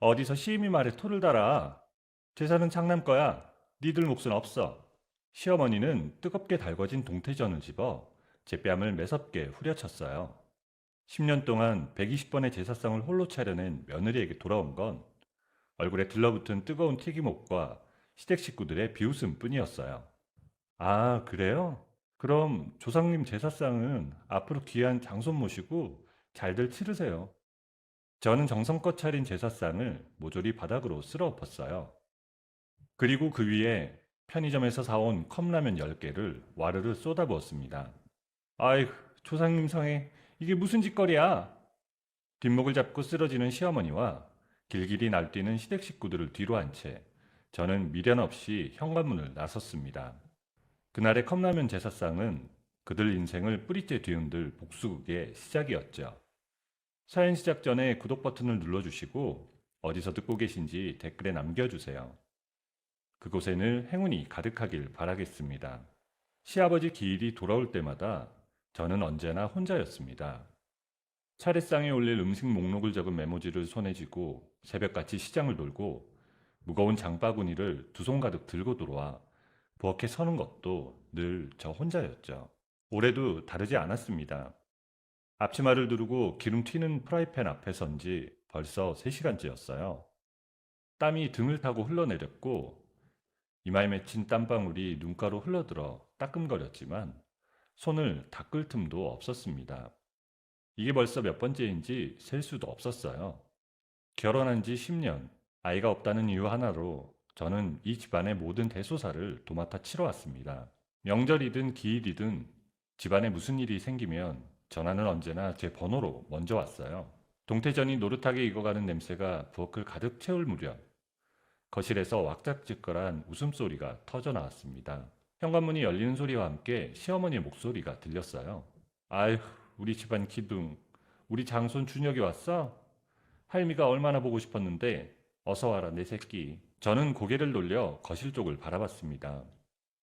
어디서 시임이 말에 토를 달아. 제사는 장남 거야. 니들 몫은 없어. 시어머니는 뜨겁게 달궈진 동태전을 집어 제 뺨을 매섭게 후려쳤어요. 10년 동안 120번의 제사상을 홀로 차려낸 며느리에게 돌아온 건 얼굴에 들러붙은 뜨거운 튀김옷과 시댁 식구들의 비웃음 뿐이었어요. 아, 그래요? 그럼 조상님 제사상은 앞으로 귀한 장손 모시고 잘들 치르세요. 저는 정성껏 차린 제사상을 모조리 바닥으로 쓸어 엎었어요. 그리고 그 위에 편의점에서 사온 컵라면 10개를 와르르 쏟아부었습니다. 아이고, 조상님 성에 이게 무슨 짓거리야? 뒷목을 잡고 쓰러지는 시어머니와 길길이 날뛰는 시댁 식구들을 뒤로 한 채 저는 미련 없이 현관문을 나섰습니다. 그날의 컵라면 제사상은 그들 인생을 뿌리째 뒤흔들 복수극의 시작이었죠. 사연 시작 전에 구독 버튼을 눌러주시고 어디서 듣고 계신지 댓글에 남겨주세요. 그곳에 늘 행운이 가득하길 바라겠습니다. 시아버지 기일이 돌아올 때마다 저는 언제나 혼자였습니다. 차례상에 올릴 음식 목록을 적은 메모지를 손에 쥐고 새벽같이 시장을 돌고 무거운 장바구니를 두 손 가득 들고 들어와 부엌에 서는 것도 늘 저 혼자였죠. 올해도 다르지 않았습니다. 앞치마를 두르고 기름 튀는 프라이팬 앞에 선지 벌써 3시간째였어요. 땀이 등을 타고 흘러내렸고 이마에 맺힌 땀방울이 눈가로 흘러들어 따끔거렸지만 손을 닦을 틈도 없었습니다. 이게 벌써 몇 번째인지 셀 수도 없었어요. 결혼한 지 10년, 아이가 없다는 이유 하나로 저는 이 집안의 모든 대소사를 도맡아 치러왔습니다. 명절이든 기일이든 집안에 무슨 일이 생기면 전화는 언제나 제 번호로 먼저 왔어요. 동태전이 노릇하게 익어가는 냄새가 부엌을 가득 채울 무렵 거실에서 왁작지껄한 웃음소리가 터져 나왔습니다. 현관문이 열리는 소리와 함께 시어머니의 목소리가 들렸어요. 아휴, 우리 집안 기둥, 우리 장손 준혁이 왔어? 할미가 얼마나 보고 싶었는데 어서 와라 내 새끼. 저는 고개를 돌려 거실 쪽을 바라봤습니다.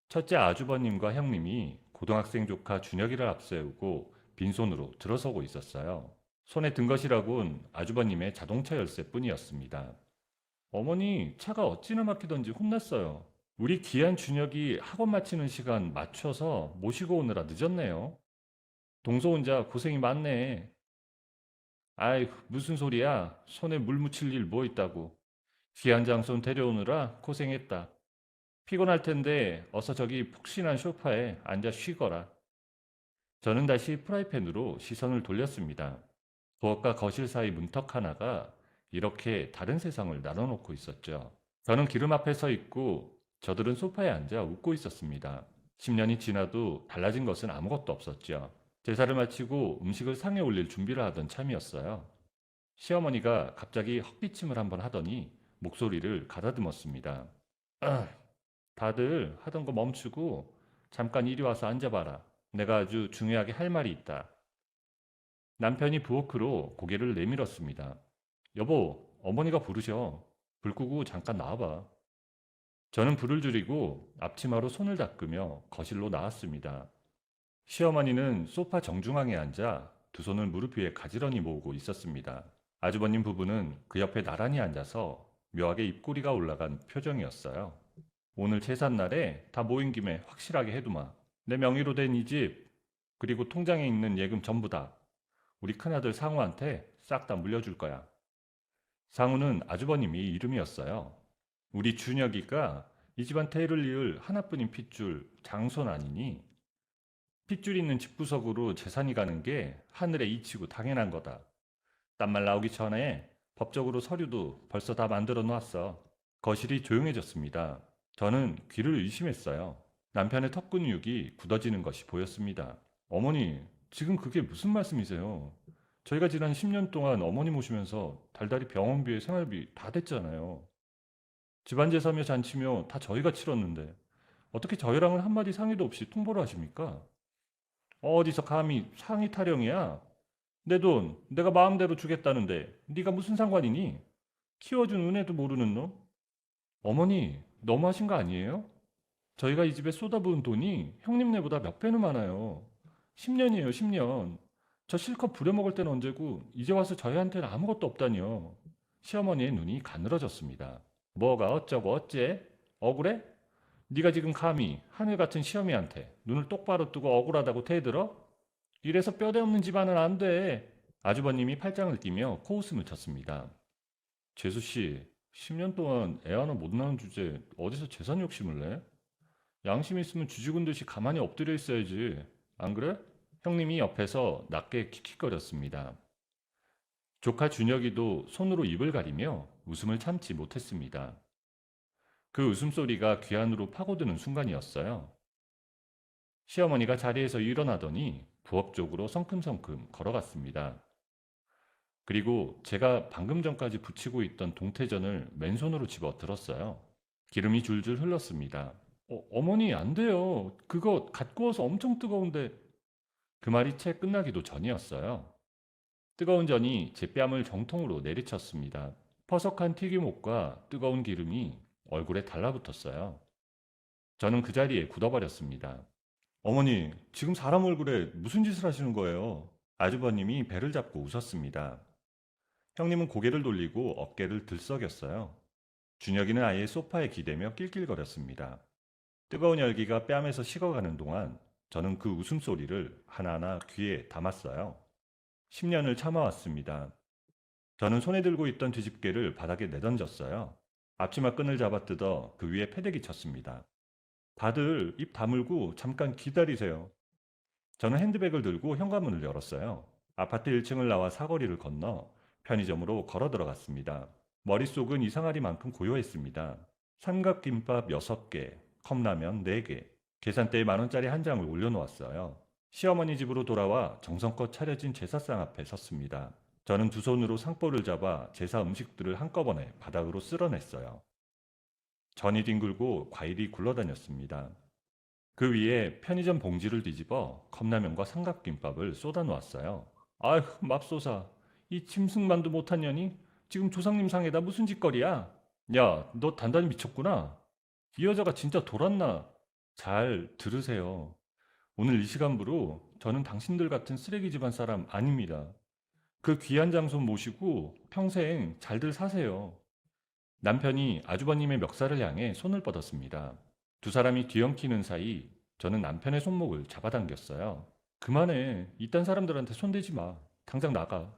첫째 아주버님과 형님이 고등학생 조카 준혁이를 앞세우고 빈손으로 들어서고 있었어요. 손에 든 것이라곤 아주버님의 자동차 열쇠뿐이었습니다. 어머니, 차가 어찌나 막히던지 혼났어요. 우리 귀한 준혁이 학원 마치는 시간 맞춰서 모시고 오느라 늦었네요. 동서 혼자 고생이 많네. 아이, 무슨 소리야? 손에 물 묻힐 일 뭐 있다고. 귀한 장손 데려오느라 고생했다. 피곤할 텐데 어서 저기 푹신한 소파에 앉아 쉬거라. 저는 다시 프라이팬으로 시선을 돌렸습니다. 부엌과 거실 사이 문턱 하나가 이렇게 다른 세상을 나눠놓고 있었죠. 저는 기름 앞에 서 있고 저들은 소파에 앉아 웃고 있었습니다. 10년이 지나도 달라진 것은 아무것도 없었죠. 제사를 마치고 음식을 상에 올릴 준비를 하던 참이었어요. 시어머니가 갑자기 헛기침을 한번 하더니 목소리를 가다듬었습니다. 아, 다들 하던 거 멈추고 잠깐 이리 와서 앉아봐라. 내가 아주 중요하게 할 말이 있다. 남편이 부엌으로 고개를 내밀었습니다. 여보, 어머니가 부르셔. 불 끄고 잠깐 나와봐. 저는 불을 줄이고 앞치마로 손을 닦으며 거실로 나왔습니다. 시어머니는 소파 정중앙에 앉아 두 손을 무릎 위에 가지런히 모으고 있었습니다. 아주버님 부부는 그 옆에 나란히 앉아서 묘하게 입꼬리가 올라간 표정이었어요. 오늘 제삿날에 다 모인 김에 확실하게 해두마. 내 명의로 된 이 집, 그리고 통장에 있는 예금 전부 다 우리 큰아들 상우한테 싹 다 물려줄 거야. 상우는 아주버님이 이름이었어요. 우리 준혁이가 이 집안 태를 이을 하나뿐인 핏줄 장손 아니니 핏줄 있는 집구석으로 재산이 가는 게 하늘에 이치고 당연한 거다. 딴말 나오기 전에 법적으로 서류도 벌써 다 만들어 놓았어. 거실이 조용해졌습니다. 저는 귀를 의심했어요. 남편의 턱 근육이 굳어지는 것이 보였습니다. 어머니, 지금 그게 무슨 말씀이세요? 저희가 지난 10년 동안 어머니 모시면서 달달이 병원비, 생활비 다 됐잖아요. 집안제사며 잔치며 다 저희가 치렀는데 어떻게 저희랑은 한마디 상의도 없이 통보를 하십니까? 어디서 감히 상의 타령이야? 내 돈 내가 마음대로 주겠다는데 네가 무슨 상관이니? 키워준 은혜도 모르는 놈? 어머니, 너무하신 거 아니에요? 저희가 이 집에 쏟아부은 돈이 형님네보다 몇 배는 많아요. 10년이에요, 10년. 저 실컷 부려먹을 때는 언제고 이제 와서 저희한테는 아무것도 없다니요. 시어머니의 눈이 가늘어졌습니다. 뭐가 어쩌고 어째? 억울해? 네가 지금 감히 하늘 같은 시어미한테 눈을 똑바로 뜨고 억울하다고 대들어? 이래서 뼈대 없는 집안은 안 돼. 아주버님이 팔짱을 끼며 코웃음을 쳤습니다. 재수 씨, 10년 동안 애 하나 못 낳은 주제에 어디서 재산 욕심을 내? 양심 있으면 쥐죽은 듯이 가만히 엎드려 있어야지. 안 그래? 형님이 옆에서 낮게 킥킥거렸습니다. 조카 준혁이도 손으로 입을 가리며 웃음을 참지 못했습니다. 그 웃음소리가 귀 안으로 파고드는 순간이었어요. 시어머니가 자리에서 일어나더니 부엌 쪽으로 성큼성큼 걸어갔습니다. 그리고 제가 방금 전까지 붙이고 있던 동태전을 맨손으로 집어 들었어요. 기름이 줄줄 흘렀습니다. 어머니 안 돼요. 그거 갓 구워서 엄청 뜨거운데. 그 말이 채 끝나기도 전이었어요. 뜨거운 전이 제 뺨을 정통으로 내리쳤습니다. 퍼석한 튀김옷과 뜨거운 기름이 얼굴에 달라붙었어요. 저는 그 자리에 굳어버렸습니다. 어머니, 지금 사람 얼굴에 무슨 짓을 하시는 거예요? 아주버님이 배를 잡고 웃었습니다. 형님은 고개를 돌리고 어깨를 들썩였어요. 준혁이는 아예 소파에 기대며 낄낄거렸습니다. 뜨거운 열기가 뺨에서 식어가는 동안 저는 그 웃음소리를 하나하나 귀에 담았어요. 10년을 참아왔습니다. 저는 손에 들고 있던 뒤집개를 바닥에 내던졌어요. 앞치마 끈을 잡아 뜯어 그 위에 패대기 쳤습니다. 다들 입 다물고 잠깐 기다리세요. 저는 핸드백을 들고 현관문을 열었어요. 아파트 1층을 나와 사거리를 건너 편의점으로 걸어 들어갔습니다. 머릿속은 이상하리만큼 고요했습니다. 삼각김밥 6개, 컵라면 4개, 계산대에 10,000원짜리 한 장을 올려놓았어요. 시어머니 집으로 돌아와 정성껏 차려진 제사상 앞에 섰습니다. 저는 두 손으로 상보를 잡아 제사 음식들을 한꺼번에 바닥으로 쓸어냈어요. 전이 뒹굴고 과일이 굴러다녔습니다. 그 위에 편의점 봉지를 뒤집어 컵라면과 삼각김밥을 쏟아놓았어요. 아휴, 맙소사. 이 짐승만도 못한 년이 지금 조상님 상에다 무슨 짓거리야? 야, 너 단단히 미쳤구나. 이 여자가 진짜 돌았나? 잘 들으세요. 오늘 이 시간부로 저는 당신들 같은 쓰레기 집안 사람 아닙니다. 그 귀한 장손 모시고 평생 잘들 사세요. 남편이 아주버님의 멱살을 향해 손을 뻗었습니다. 두 사람이 뒤엉키는 사이 저는 남편의 손목을 잡아당겼어요. 그만해. 이딴 사람들한테 손대지 마. 당장 나가.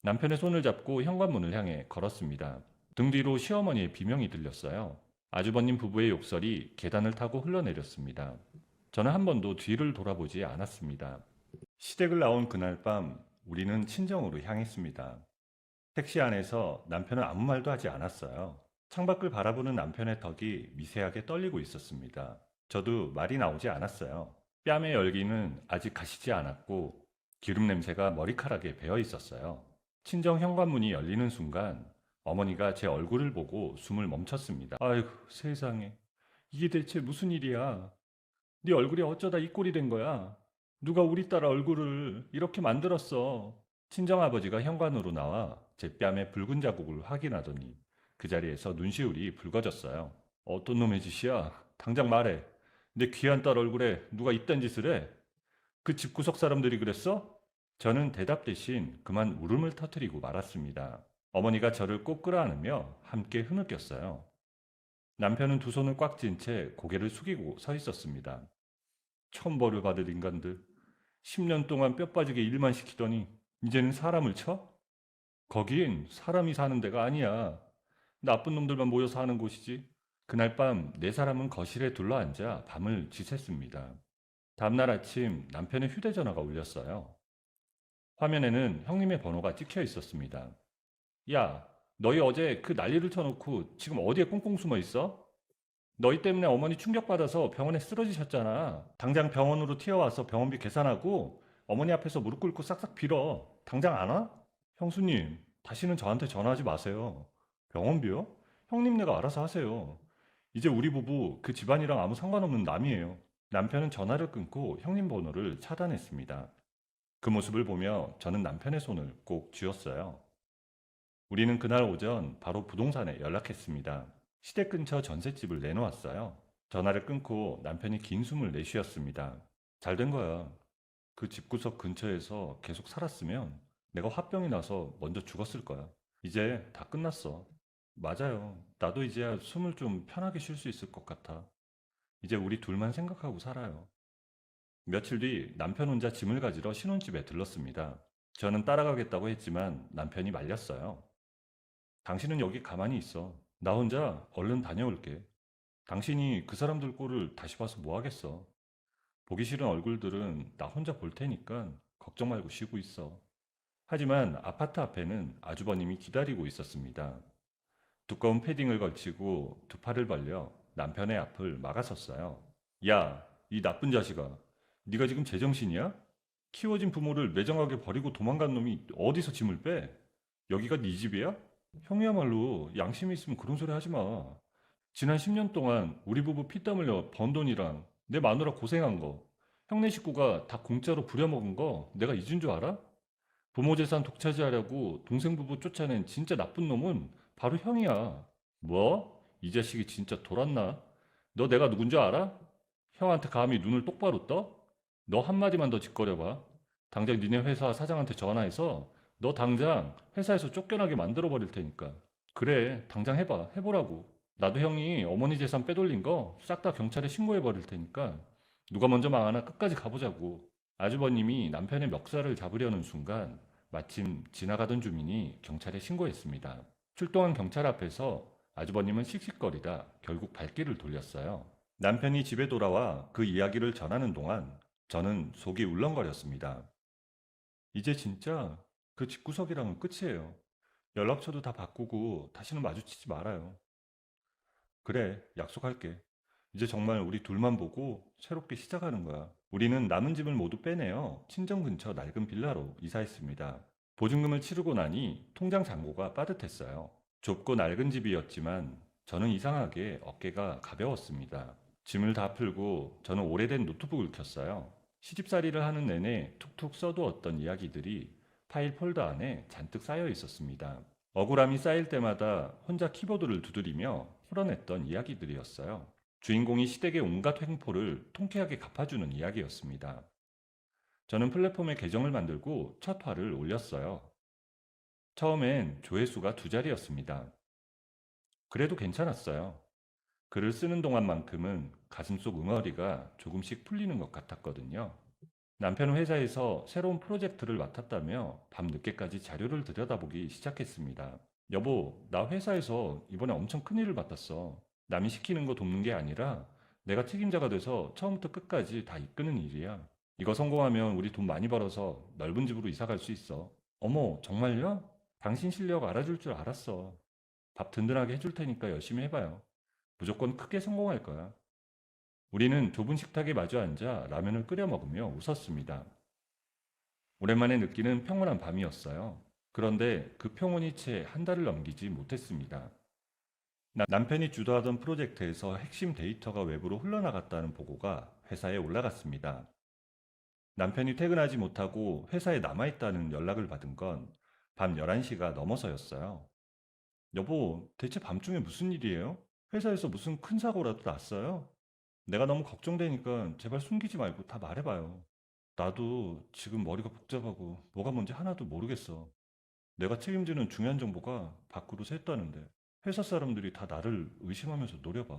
남편의 손을 잡고 현관문을 향해 걸었습니다. 등 뒤로 시어머니의 비명이 들렸어요. 아주버님 부부의 욕설이 계단을 타고 흘러내렸습니다. 저는 한 번도 뒤를 돌아보지 않았습니다. 시댁을 나온 그날 밤 우리는 친정으로 향했습니다. 택시 안에서 남편은 아무 말도 하지 않았어요. 창밖을 바라보는 남편의 턱이 미세하게 떨리고 있었습니다. 저도 말이 나오지 않았어요. 뺨의 열기는 아직 가시지 않았고 기름 냄새가 머리카락에 배어 있었어요. 친정 현관문이 열리는 순간 어머니가 제 얼굴을 보고 숨을 멈췄습니다. 아이고 세상에, 이게 대체 무슨 일이야? 네 얼굴이 어쩌다 이 꼴이 된 거야? 누가 우리 딸 얼굴을 이렇게 만들었어? 친정아버지가 현관으로 나와 제 뺨에 붉은 자국을 확인하더니 그 자리에서 눈시울이 붉어졌어요. 어떤 놈의 짓이야? 당장 말해. 내 귀한 딸 얼굴에 누가 이딴 짓을 해? 그 집구석 사람들이 그랬어? 저는 대답 대신 그만 울음을 터뜨리고 말았습니다. 어머니가 저를 꼭 끌어안으며 함께 흐느꼈어요. 남편은 두 손을 꽉 쥔 채 고개를 숙이고 서 있었습니다. 천벌을 받을 인간들. 10년 동안 뼈 빠지게 일만 시키더니 이제는 사람을 쳐? 거긴 사람이 사는 데가 아니야. 나쁜 놈들만 모여 사는 곳이지. 그날 밤 네 사람은 거실에 둘러앉아 밤을 지샜습니다. 다음날 아침 남편의 휴대전화가 울렸어요. 화면에는 형님의 번호가 찍혀 있었습니다. 야, 너희 어제 그 난리를 쳐놓고 지금 어디에 꽁꽁 숨어 있어? 너희 때문에 어머니 충격받아서 병원에 쓰러지셨잖아. 당장 병원으로 튀어와서 병원비 계산하고 어머니 앞에서 무릎 꿇고 싹싹 빌어. 당장 안 와? 형수님, 다시는 저한테 전화하지 마세요. 병원비요? 형님네가 알아서 하세요. 이제 우리 부부 그 집안이랑 아무 상관없는 남이에요. 남편은 전화를 끊고 형님 번호를 차단했습니다. 그 모습을 보며 저는 남편의 손을 꼭 쥐었어요. 우리는 그날 오전 바로 부동산에 연락했습니다. 시댁 근처 전셋집을 내놓았어요. 전화를 끊고 남편이 긴 숨을 내쉬었습니다. 잘 된 거야. 그 집구석 근처에서 계속 살았으면 내가 화병이 나서 먼저 죽었을 거야. 이제 다 끝났어. 맞아요. 나도 이제야 숨을 좀 편하게 쉴 수 있을 것 같아. 이제 우리 둘만 생각하고 살아요. 며칠 뒤 남편 혼자 짐을 가지러 신혼집에 들렀습니다. 저는 따라가겠다고 했지만 남편이 말렸어요. 당신은 여기 가만히 있어. 나 혼자 얼른 다녀올게. 당신이 그 사람들 꼴을 다시 봐서 뭐 하겠어. 보기 싫은 얼굴들은 나 혼자 볼 테니까 걱정 말고 쉬고 있어. 하지만 아파트 앞에는 아주버님이 기다리고 있었습니다. 두꺼운 패딩을 걸치고 두 팔을 벌려 남편의 앞을 막아섰어요. 야, 이 나쁜 자식아. 네가 지금 제정신이야? 키워진 부모를 매정하게 버리고 도망간 놈이 어디서 짐을 빼? 여기가 네 집이야? 형이야말로 양심이 있으면 그런 소리 하지 마. 지난 10년 동안 우리 부부 피땀 흘려 번 돈이랑 내 마누라 고생한 거, 형네 식구가 다 공짜로 부려먹은 거 내가 잊은 줄 알아? 부모 재산 독차지하려고 동생 부부 쫓아낸 진짜 나쁜 놈은 바로 형이야. 뭐? 이 자식이 진짜 돌았나? 너 내가 누군지 알아? 형한테 감히 눈을 똑바로 떠? 너 한마디만 더 짓거려봐. 당장 니네 회사 사장한테 전화해서 너 당장 회사에서 쫓겨나게 만들어 버릴 테니까. 그래, 당장 해봐. 해보라고. 나도 형이 어머니 재산 빼돌린 거 싹 다 경찰에 신고해 버릴 테니까. 누가 먼저 망하나 끝까지 가보자고. 아주버님이 남편의 멱살을 잡으려는 순간 마침 지나가던 주민이 경찰에 신고했습니다. 출동한 경찰 앞에서 아주버님은 씩씩거리다 결국 발길을 돌렸어요. 남편이 집에 돌아와 그 이야기를 전하는 동안 저는 속이 울렁거렸습니다. 이제 진짜 그 집구석이랑은 끝이에요. 연락처도 다 바꾸고 다시는 마주치지 말아요. 그래, 약속할게. 이제 정말 우리 둘만 보고 새롭게 시작하는 거야. 우리는 남은 집을 모두 빼내어 친정 근처 낡은 빌라로 이사했습니다. 보증금을 치르고 나니 통장 잔고가 빠듯했어요. 좁고 낡은 집이었지만 저는 이상하게 어깨가 가벼웠습니다. 짐을 다 풀고 저는 오래된 노트북을 켰어요. 시집살이를 하는 내내 툭툭 써두었던 이야기들이 파일 폴더 안에 잔뜩 쌓여 있었습니다. 억울함이 쌓일 때마다 혼자 키보드를 두드리며 풀어냈던 이야기들이었어요. 주인공이 시댁의 온갖 횡포를 통쾌하게 갚아주는 이야기였습니다. 저는 플랫폼에 계정을 만들고 첫 화를 올렸어요. 처음엔 조회수가 두 자리였습니다. 그래도 괜찮았어요. 글을 쓰는 동안만큼은 가슴속 응어리가 조금씩 풀리는 것 같았거든요. 남편은 회사에서 새로운 프로젝트를 맡았다며 밤 늦게까지 자료를 들여다보기 시작했습니다. 여보, 나 회사에서 이번에 엄청 큰일을 맡았어. 남이 시키는 거 돕는 게 아니라 내가 책임자가 돼서 처음부터 끝까지 다 이끄는 일이야. 이거 성공하면 우리 돈 많이 벌어서 넓은 집으로 이사 갈 수 있어. 어머, 정말요? 당신 실력 알아줄 줄 알았어. 밥 든든하게 해줄 테니까 열심히 해봐요. 무조건 크게 성공할 거야. 우리는 좁은 식탁에 마주 앉아 라면을 끓여 먹으며 웃었습니다. 오랜만에 느끼는 평온한 밤이었어요. 그런데 그 평온이 채 한 달을 넘기지 못했습니다. 남편이 주도하던 프로젝트에서 핵심 데이터가 외부로 흘러나갔다는 보고가 회사에 올라갔습니다. 남편이 퇴근하지 못하고 회사에 남아있다는 연락을 받은 건 밤 11시가 넘어서였어요. 여보, 대체 밤중에 무슨 일이에요? 회사에서 무슨 큰 사고라도 났어요? 내가 너무 걱정되니까 제발 숨기지 말고 다 말해봐요. 나도 지금 머리가 복잡하고 뭐가 뭔지 하나도 모르겠어. 내가 책임지는 중요한 정보가 밖으로 샜다는데 회사 사람들이 다 나를 의심하면서 노려봐.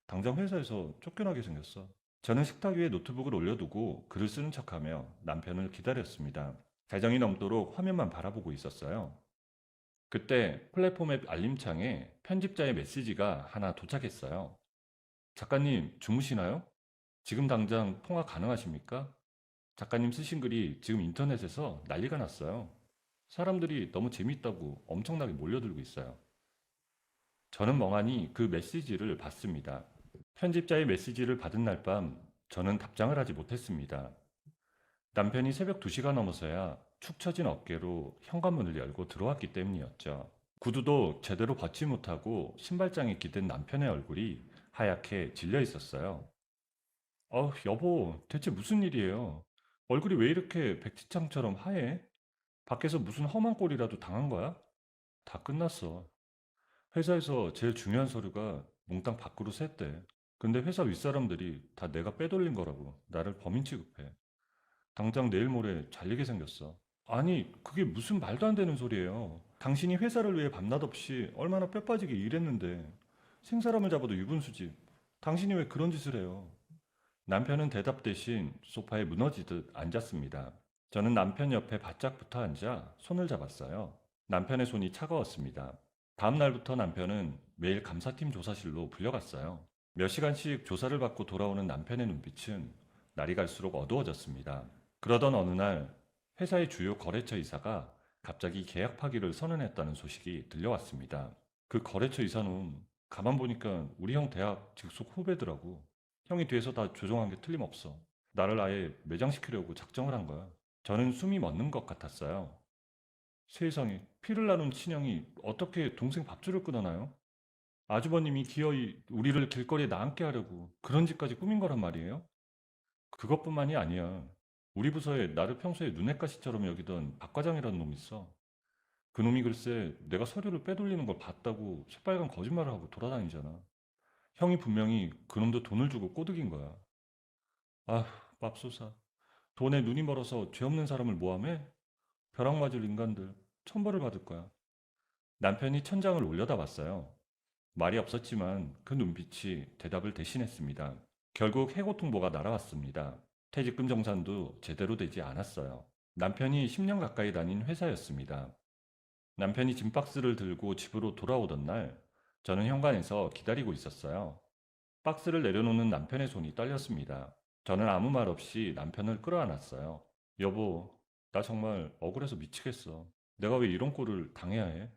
당장 회사에서 쫓겨나게 생겼어. 저는 식탁 위에 노트북을 올려두고 글을 쓰는 척하며 남편을 기다렸습니다. 자정이 넘도록 화면만 바라보고 있었어요. 그때 플랫폼의 알림창에 편집자의 메시지가 하나 도착했어요. 작가님, 주무시나요? 지금 당장 통화 가능하십니까? 작가님 쓰신 글이 지금 인터넷에서 난리가 났어요. 사람들이 너무 재밌다고 엄청나게 몰려들고 있어요. 저는 멍하니 그 메시지를 봤습니다. 편집자의 메시지를 받은 날 밤 저는 답장을 하지 못했습니다. 남편이 새벽 2시가 넘어서야 축 처진 어깨로 현관문을 열고 들어왔기 때문이었죠. 구두도 제대로 벗지 못하고 신발장에 기댄 남편의 얼굴이 하얗게 질려 있었어요. 여보, 대체 무슨 일이에요? 얼굴이 왜 이렇게 백지창처럼 하얘? 밖에서 무슨 험한 꼴이라도 당한 거야? 다 끝났어. 회사에서 제일 중요한 서류가 몽땅 밖으로 샜대. 근데 회사 윗사람들이 다 내가 빼돌린 거라고 나를 범인 취급해. 당장 내일 모레 잘리게 생겼어. 아니, 그게 무슨 말도 안 되는 소리예요. 당신이 회사를 위해 밤낮 없이 얼마나 뼈 빠지게 일했는데 생사람을 잡아도 유분수지. 당신이 왜 그런 짓을 해요? 남편은 대답 대신 소파에 무너지듯 앉았습니다. 저는 남편 옆에 바짝 붙어 앉아 손을 잡았어요. 남편의 손이 차가웠습니다. 다음 날부터 남편은 매일 감사팀 조사실로 불려갔어요. 몇 시간씩 조사를 받고 돌아오는 남편의 눈빛은 날이 갈수록 어두워졌습니다. 그러던 어느 날 회사의 주요 거래처 이사가 갑자기 계약 파기를 선언했다는 소식이 들려왔습니다. 그 거래처 이사는 가만 보니까 우리 형 대학 직속 후배더라고. 형이 뒤에서 다 조종한 게 틀림없어. 나를 아예 매장시키려고 작정을 한 거야. 저는 숨이 멎는 것 같았어요. 세상에, 피를 나눈 친형이 어떻게 동생 밥줄을 끊어나요? 아주버님이 기어이 우리를 길거리에 나앉게 하려고 그런 짓까지 꾸민 거란 말이에요? 그것뿐만이 아니야. 우리 부서에 나를 평소에 눈엣가시처럼 여기던 박 과장이라는 놈이 있어. 그 놈이 글쎄 내가 서류를 빼돌리는 걸 봤다고 새빨간 거짓말을 하고 돌아다니잖아. 형이 분명히 그놈도 돈을 주고 꼬드긴 거야. 아휴, 맙소사. 돈에 눈이 멀어서 죄 없는 사람을 모함해? 벼락 맞을 인간들 천벌을 받을 거야. 남편이 천장을 올려다 봤어요. 말이 없었지만 그 눈빛이 대답을 대신했습니다. 결국 해고통보가 날아왔습니다. 퇴직금 정산도 제대로 되지 않았어요. 남편이 10년 가까이 다닌 회사였습니다. 남편이 짐박스를 들고 집으로 돌아오던 날, 저는 현관에서 기다리고 있었어요. 박스를 내려놓는 남편의 손이 떨렸습니다. 저는 아무 말 없이 남편을 끌어안았어요. 여보, 나 정말 억울해서 미치겠어. 내가 왜 이런 꼴을 당해야 해?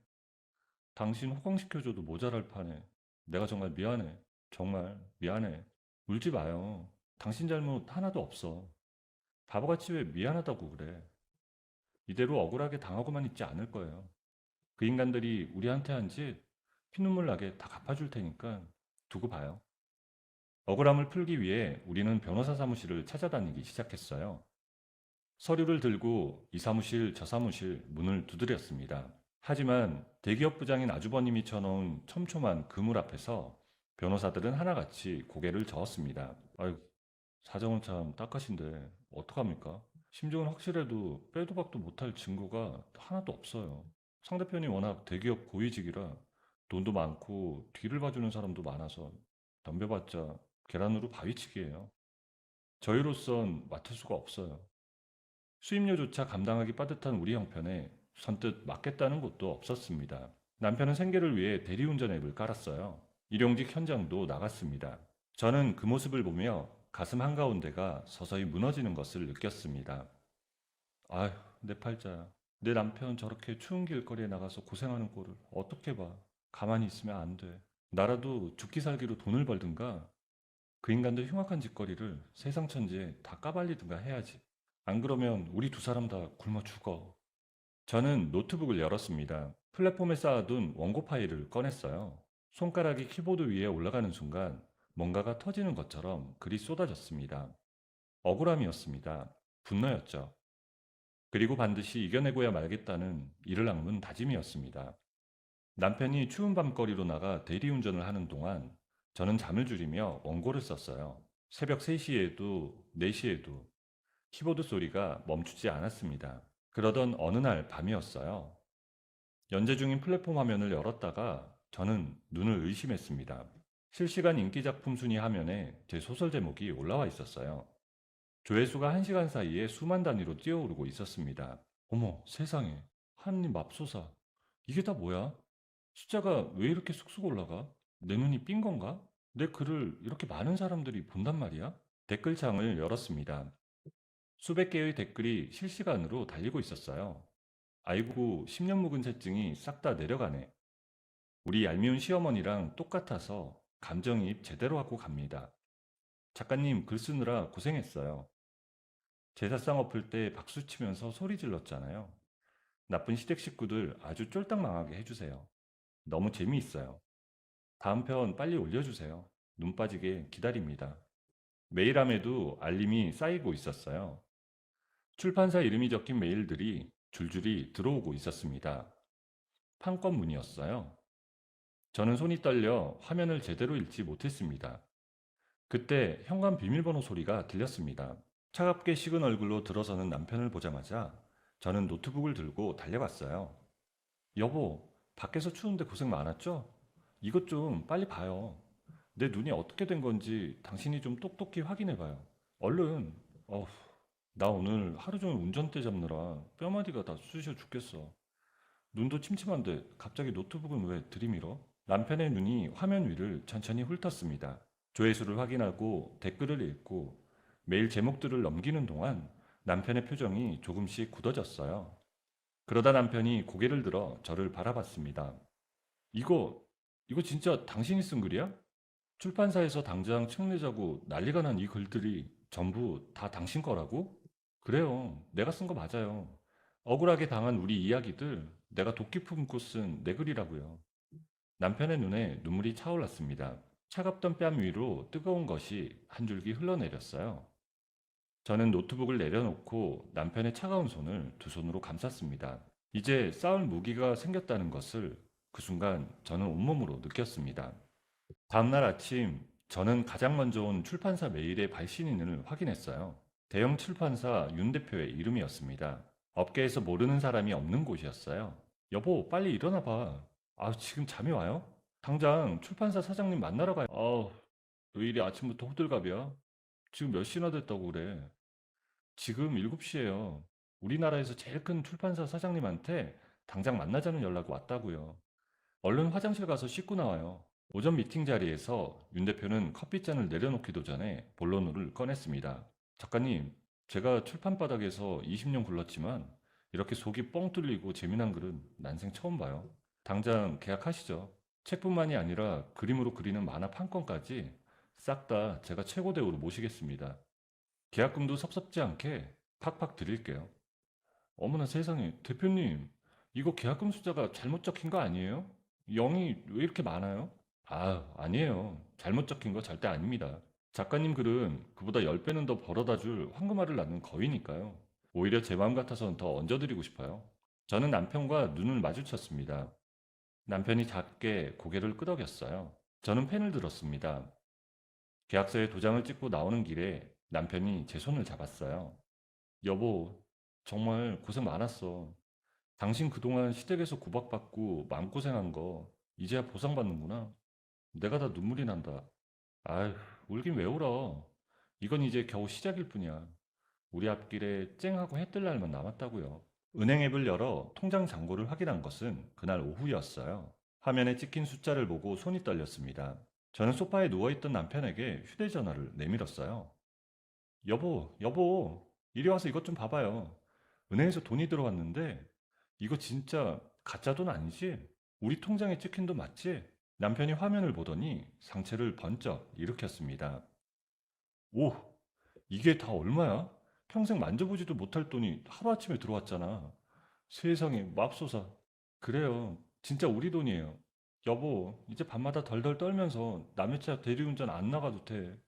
당신 호강시켜줘도 모자랄 판에 내가 정말 미안해. 정말 미안해. 울지 마요. 당신 잘못 하나도 없어. 바보같이 왜 미안하다고 그래. 이대로 억울하게 당하고만 있지 않을 거예요. 그 인간들이 우리한테 한 짓 피눈물 나게 다 갚아줄 테니까 두고 봐요. 억울함을 풀기 위해 우리는 변호사 사무실을 찾아다니기 시작했어요. 서류를 들고 이 사무실 저 사무실 문을 두드렸습니다. 하지만 대기업 부장인 아주버님이 쳐놓은 촘촘한 그물 앞에서 변호사들은 하나같이 고개를 저었습니다. 아유, 사정은 참 딱하신데 어떡합니까? 심증은 확실해도 빼도 박도 못할 증거가 하나도 없어요. 상대편이 워낙 대기업 고위직이라 돈도 많고 뒤를 봐주는 사람도 많아서 덤벼봤자 계란으로 바위치기예요. 저희로선 맡을 수가 없어요. 수임료조차 감당하기 빠듯한 우리 형편에 선뜻 맡겠다는 곳도 없었습니다. 남편은 생계를 위해 대리운전 앱을 깔았어요. 일용직 현장도 나갔습니다. 저는 그 모습을 보며 가슴 한가운데가 서서히 무너지는 것을 느꼈습니다. 아휴, 내 팔자야. 내 남편 저렇게 추운 길거리에 나가서 고생하는 꼴을 어떻게 봐. 가만히 있으면 안 돼. 나라도 죽기 살기로 돈을 벌든가 그 인간들 흉악한 짓거리를 세상 천지에 다 까발리든가 해야지. 안 그러면 우리 두 사람 다 굶어 죽어. 저는 노트북을 열었습니다. 플랫폼에 쌓아둔 원고 파일을 꺼냈어요. 손가락이 키보드 위에 올라가는 순간 뭔가가 터지는 것처럼 글이 쏟아졌습니다. 억울함이었습니다. 분노였죠. 그리고 반드시 이겨내고야 말겠다는 이를 악문 다짐이었습니다. 남편이 추운 밤거리로 나가 대리운전을 하는 동안 저는 잠을 줄이며 원고를 썼어요. 새벽 3시에도 4시에도 키보드 소리가 멈추지 않았습니다. 그러던 어느 날 밤이었어요. 연재 중인 플랫폼 화면을 열었다가 저는 눈을 의심했습니다. 실시간 인기 작품 순위 화면에 제 소설 제목이 올라와 있었어요. 조회수가 1시간 사이에 수만 단위로 뛰어오르고 있었습니다. 어머, 세상에. 하느님 맙소사. 이게 다 뭐야? 숫자가 왜 이렇게 쑥쑥 올라가? 내 눈이 삔 건가? 내 글을 이렇게 많은 사람들이 본단 말이야? 댓글창을 열었습니다. 수백 개의 댓글이 실시간으로 달리고 있었어요. 아이고, 10년 묵은 채증이 싹 다 내려가네. 우리 얄미운 시어머니랑 똑같아서 감정이입 제대로 하고 갑니다. 작가님 글 쓰느라 고생했어요. 제사상 엎을 때 박수 치면서 소리 질렀잖아요. 나쁜 시댁 식구들 아주 쫄딱 망하게 해주세요. 너무 재미있어요. 다음 편 빨리 올려주세요. 눈 빠지게 기다립니다. 메일함에도 알림이 쌓이고 있었어요. 출판사 이름이 적힌 메일들이 줄줄이 들어오고 있었습니다. 판권문이었어요. 저는 손이 떨려 화면을 제대로 읽지 못했습니다. 그때 현관 비밀번호 소리가 들렸습니다. 차갑게 식은 얼굴로 들어서는 남편을 보자마자 저는 노트북을 들고 달려갔어요. 여보, 밖에서 추운데 고생 많았죠? 이것 좀 빨리 봐요. 내 눈이 어떻게 된 건지 당신이 좀 똑똑히 확인해 봐요. 얼른. 어후, 나 오늘 하루 종일 운전대 잡느라 뼈마디가 다 쑤셔 죽겠어. 눈도 침침한데 갑자기 노트북은 왜 들이밀어? 남편의 눈이 화면 위를 천천히 훑었습니다. 조회수를 확인하고 댓글을 읽고 메일 제목들을 넘기는 동안 남편의 표정이 조금씩 굳어졌어요. 그러다 남편이 고개를 들어 저를 바라봤습니다. 이거, 이거 진짜 당신이 쓴 글이야? 출판사에서 당장 책 내자고 난리가 난 이 글들이 전부 다 당신 거라고? 그래요. 내가 쓴 거 맞아요. 억울하게 당한 우리 이야기들 내가 도끼 품고 쓴 내 글이라고요. 남편의 눈에 눈물이 차올랐습니다. 차갑던 뺨 위로 뜨거운 것이 한 줄기 흘러내렸어요. 저는 노트북을 내려놓고 남편의 차가운 손을 두 손으로 감쌌습니다. 이제 싸울 무기가 생겼다는 것을 그 순간 저는 온몸으로 느꼈습니다. 다음날 아침, 저는 가장 먼저 온 출판사 메일의 발신인을 확인했어요. 대형 출판사 윤 대표의 이름이었습니다. 업계에서 모르는 사람이 없는 곳이었어요. 여보, 빨리 일어나 봐. 아, 지금 잠이 와요? 당장 출판사 사장님 만나러 가요. 왜 이리 아침부터 호들갑이야? 지금 몇 시나 됐다고 그래? 지금 7시예요. 우리나라에서 제일 큰 출판사 사장님한테 당장 만나자는 연락 왔다고요. 얼른 화장실 가서 씻고 나와요. 오전 미팅 자리에서 윤 대표는 커피잔을 내려놓기도 전에 본론을 꺼냈습니다. 작가님, 제가 출판 바닥에서 20년 굴렀지만 이렇게 속이 뻥 뚫리고 재미난 글은 난생 처음 봐요. 당장 계약하시죠. 책뿐만이 아니라 그림으로 그리는 만화 판권까지 싹 다 제가 최고 대우로 모시겠습니다. 계약금도 섭섭지 않게 팍팍 드릴게요. 어머나 세상에, 대표님, 이거 계약금 숫자가 잘못 적힌 거 아니에요? 0이 왜 이렇게 많아요? 아니에요. 잘못 적힌 거 절대 아닙니다. 작가님 글은 그보다 10배는 더 벌어다 줄 황금알을 낳는 거위니까요. 오히려 제 마음 같아서는 더 얹어드리고 싶어요. 저는 남편과 눈을 마주쳤습니다. 남편이 작게 고개를 끄덕였어요. 저는 펜을 들었습니다. 계약서에 도장을 찍고 나오는 길에 남편이 제 손을 잡았어요. 여보, 정말 고생 많았어. 당신 그동안 시댁에서 구박받고 마음고생한 거 이제야 보상받는구나. 내가 다 눈물이 난다. 아휴, 울긴 왜 울어. 이건 이제 겨우 시작일 뿐이야. 우리 앞길에 쨍하고 해뜰 날만 남았다고요. 은행 앱을 열어 통장 잔고를 확인한 것은 그날 오후였어요. 화면에 찍힌 숫자를 보고 손이 떨렸습니다. 저는 소파에 누워있던 남편에게 휴대전화를 내밀었어요. 여보, 이리 와서 이것 좀 봐봐요. 은행에서 돈이 들어왔는데 이거 진짜 가짜 돈 아니지? 우리 통장에 찍힌 돈 맞지? 남편이 화면을 보더니 상체를 번쩍 일으켰습니다. 오, 이게 다 얼마야? 평생 만져보지도 못할 돈이 하루아침에 들어왔잖아. 세상에, 맙소사. 그래요. 진짜 우리 돈이에요. 여보, 이제 밤마다 덜덜 떨면서 남의 차 대리운전 안 나가도 돼.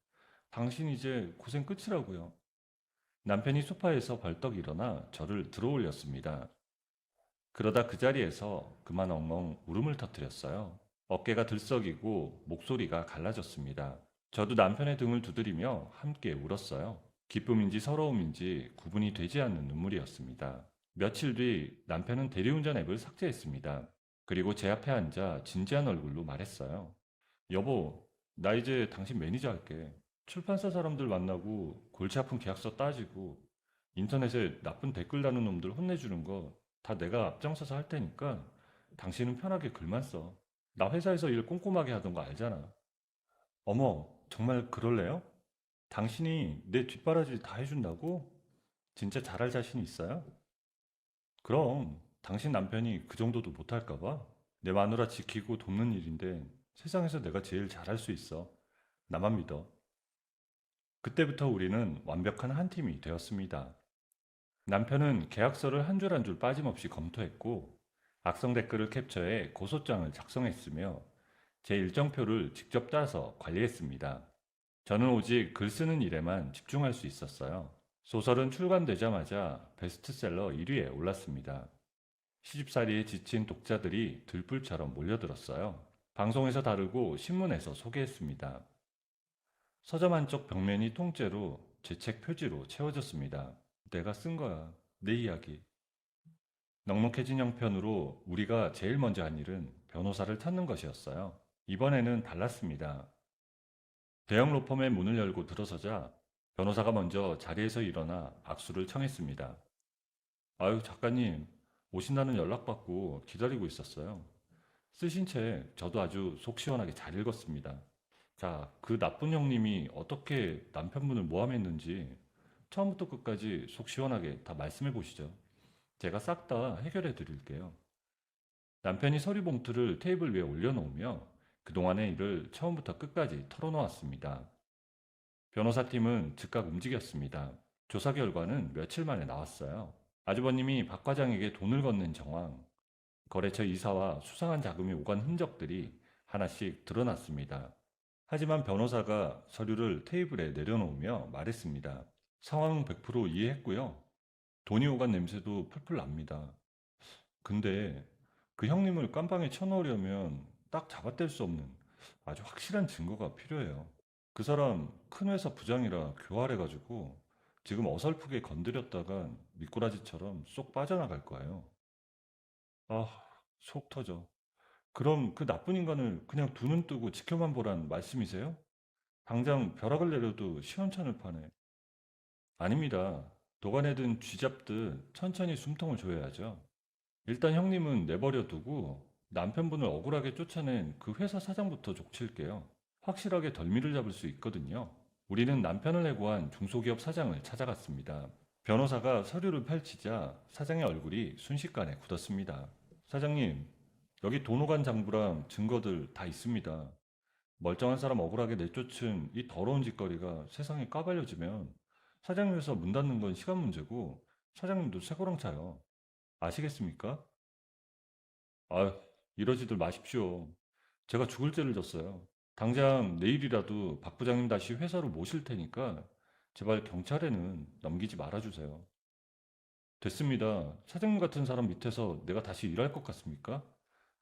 당신 이제 고생 끝이라고요. 남편이 소파에서 벌떡 일어나 저를 들어올렸습니다. 그러다 그 자리에서 그만 엉엉 울음을 터뜨렸어요. 어깨가 들썩이고 목소리가 갈라졌습니다. 저도 남편의 등을 두드리며 함께 울었어요. 기쁨인지 서러움인지 구분이 되지 않는 눈물이었습니다. 며칠 뒤 남편은 대리운전 앱을 삭제했습니다. 그리고 제 앞에 앉아 진지한 얼굴로 말했어요. 여보, 나 이제 당신 매니저 할게. 출판사 사람들 만나고 골치 아픈 계약서 따지고 인터넷에 나쁜 댓글 다는 놈들 혼내주는 거 다 내가 앞장서서 할 테니까 당신은 편하게 글만 써. 나 회사에서 일 꼼꼼하게 하던 거 알잖아. 어머, 정말 그럴래요? 당신이 내 뒷바라지 다 해준다고? 진짜 잘할 자신 있어요? 그럼 당신 남편이 그 정도도 못할까 봐? 내 마누라 지키고 돕는 일인데 세상에서 내가 제일 잘할 수 있어. 나만 믿어. 그때부터 우리는 완벽한 한 팀이 되었습니다. 남편은 계약서를 한 줄 한 줄 빠짐없이 검토했고 악성 댓글을 캡처해 고소장을 작성했으며 제 일정표를 직접 따서 관리했습니다. 저는 오직 글 쓰는 일에만 집중할 수 있었어요. 소설은 출간되자마자 베스트셀러 1위에 올랐습니다. 시집살이에 지친 독자들이 들불처럼 몰려들었어요. 방송에서 다루고 신문에서 소개했습니다. 서점 한쪽 벽면이 통째로 제 책 표지로 채워졌습니다. 내가 쓴 거야. 내 이야기. 넉넉해진 형편으로 우리가 제일 먼저 한 일은 변호사를 찾는 것이었어요. 이번에는 달랐습니다. 대형 로펌의 문을 열고 들어서자 변호사가 먼저 자리에서 일어나 악수를 청했습니다. 아유, 작가님, 오신다는 연락받고 기다리고 있었어요. 쓰신 책 저도 아주 속 시원하게 잘 읽었습니다. 자, 그 나쁜 형님이 어떻게 남편분을 모함했는지 처음부터 끝까지 속 시원하게 다 말씀해 보시죠. 제가 싹 다 해결해 드릴게요. 남편이 서류 봉투를 테이블 위에 올려놓으며 그동안의 일을 처음부터 끝까지 털어놓았습니다. 변호사팀은 즉각 움직였습니다. 조사 결과는 며칠 만에 나왔어요. 아주버님이 박 과장에게 돈을 건넨 정황, 거래처 이사와 수상한 자금이 오간 흔적들이 하나씩 드러났습니다. 하지만 변호사가 서류를 테이블에 내려놓으며 말했습니다. 상황은 100% 이해했고요. 돈이 오간 냄새도 풀풀 납니다. 근데 그 형님을 깜방에 쳐넣으려면 딱 잡아뗄 수 없는 아주 확실한 증거가 필요해요. 그 사람 큰 회사 부장이라 교활해가지고 지금 어설프게 건드렸다간 미꾸라지처럼 쏙 빠져나갈 거예요. 아, 속 터져. 그럼 그 나쁜 인간을 그냥 두 눈 뜨고 지켜만 보란 말씀이세요? 당장 벼락을 내려도 시원찮을 판에. 아닙니다. 도가내든 쥐잡듯 천천히 숨통을 조여야죠. 일단 형님은 내버려 두고 남편분을 억울하게 쫓아낸 그 회사 사장부터 족칠게요. 확실하게 덜미를 잡을 수 있거든요. 우리는 남편을 해고한 중소기업 사장을 찾아갔습니다. 변호사가 서류를 펼치자 사장의 얼굴이 순식간에 굳었습니다. 사장님, 여기 도노간 장부랑 증거들 다 있습니다. 멀쩡한 사람 억울하게 내쫓은 이 더러운 짓거리가 세상에 까발려지면 사장님 회사 문 닫는 건 시간 문제고 사장님도 쇠고랑 차요. 아시겠습니까? 아휴, 이러지들 마십시오. 제가 죽을 죄를 졌어요. 당장 내일이라도 박 부장님 다시 회사로 모실 테니까 제발 경찰에는 넘기지 말아주세요. 됐습니다. 사장님 같은 사람 밑에서 내가 다시 일할 것 같습니까?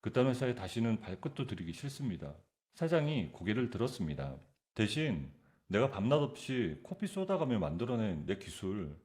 그딴 회사에 다시는 발끝도 들이기 싫습니다. 사장이 고개를 들었습니다. 대신 내가 밤낮 없이 커피 쏟아가며 만들어낸 내 기술,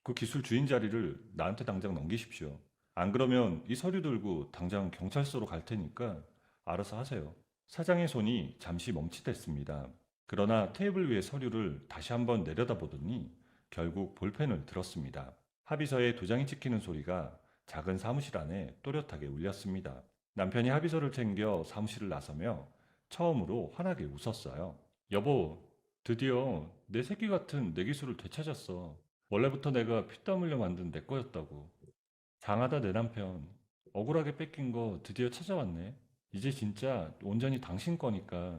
그 기술 주인 자리를 나한테 당장 넘기십시오. 안 그러면 이 서류 들고 당장 경찰서로 갈 테니까 알아서 하세요. 사장의 손이 잠시 멈칫했습니다. 그러나 테이블 위의 서류를 다시 한번 내려다보더니 결국 볼펜을 들었습니다. 합의서에 도장이 찍히는 소리가 작은 사무실 안에 또렷하게 울렸습니다. 남편이 합의서를 챙겨 사무실을 나서며 처음으로 환하게 웃었어요. 여보, 드디어 내 새끼 같은 내 기술을 되찾았어. 원래부터 내가 피땀 흘려 만든 내 거였다고. 장하다 내 남편. 억울하게 뺏긴 거 드디어 찾아왔네. 이제 진짜 온전히 당신 거니까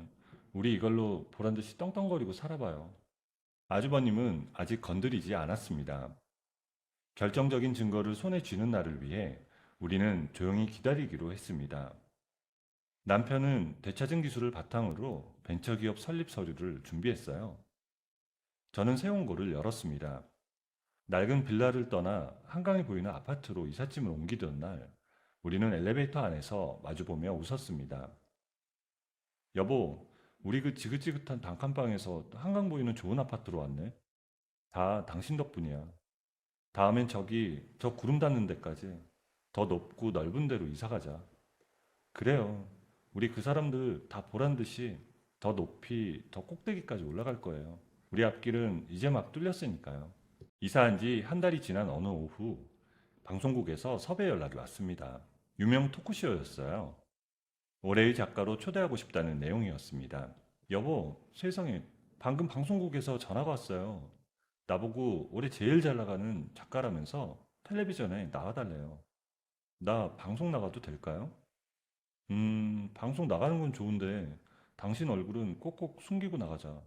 우리 이걸로 보란듯이 떵떵거리고 살아봐요. 아주버님은 아직 건드리지 않았습니다. 결정적인 증거를 손에 쥐는 날을 위해 우리는 조용히 기다리기로 했습니다. 남편은 되찾은 기술을 바탕으로 벤처기업 설립 서류를 준비했어요. 저는 세운고를 열었습니다. 낡은 빌라를 떠나 한강이 보이는 아파트로 이삿짐을 옮기던 날, 우리는 엘리베이터 안에서 마주보며 웃었습니다. 여보, 우리 그 지긋지긋한 단칸방에서 한강 보이는 좋은 아파트로 왔네. 다 당신 덕분이야. 다음엔 저기 저 구름 닿는 데까지 더 높고 넓은 데로 이사 가자. 그래요. 우리 그 사람들 다 보란 듯이 더 높이 더 꼭대기까지 올라갈 거예요. 우리 앞길은 이제 막 뚫렸으니까요. 이사한 지 한 달이 지난 어느 오후 방송국에서 섭외 연락이 왔습니다. 유명 토크쇼였어요. 올해의 작가로 초대하고 싶다는 내용이었습니다. 여보, 세상에 방금 방송국에서 전화가 왔어요. 나보고 올해 제일 잘 나가는 작가라면서 텔레비전에 나와달래요. 나 방송 나가도 될까요? 방송 나가는 건 좋은데 당신 얼굴은 꼭꼭 숨기고 나가자.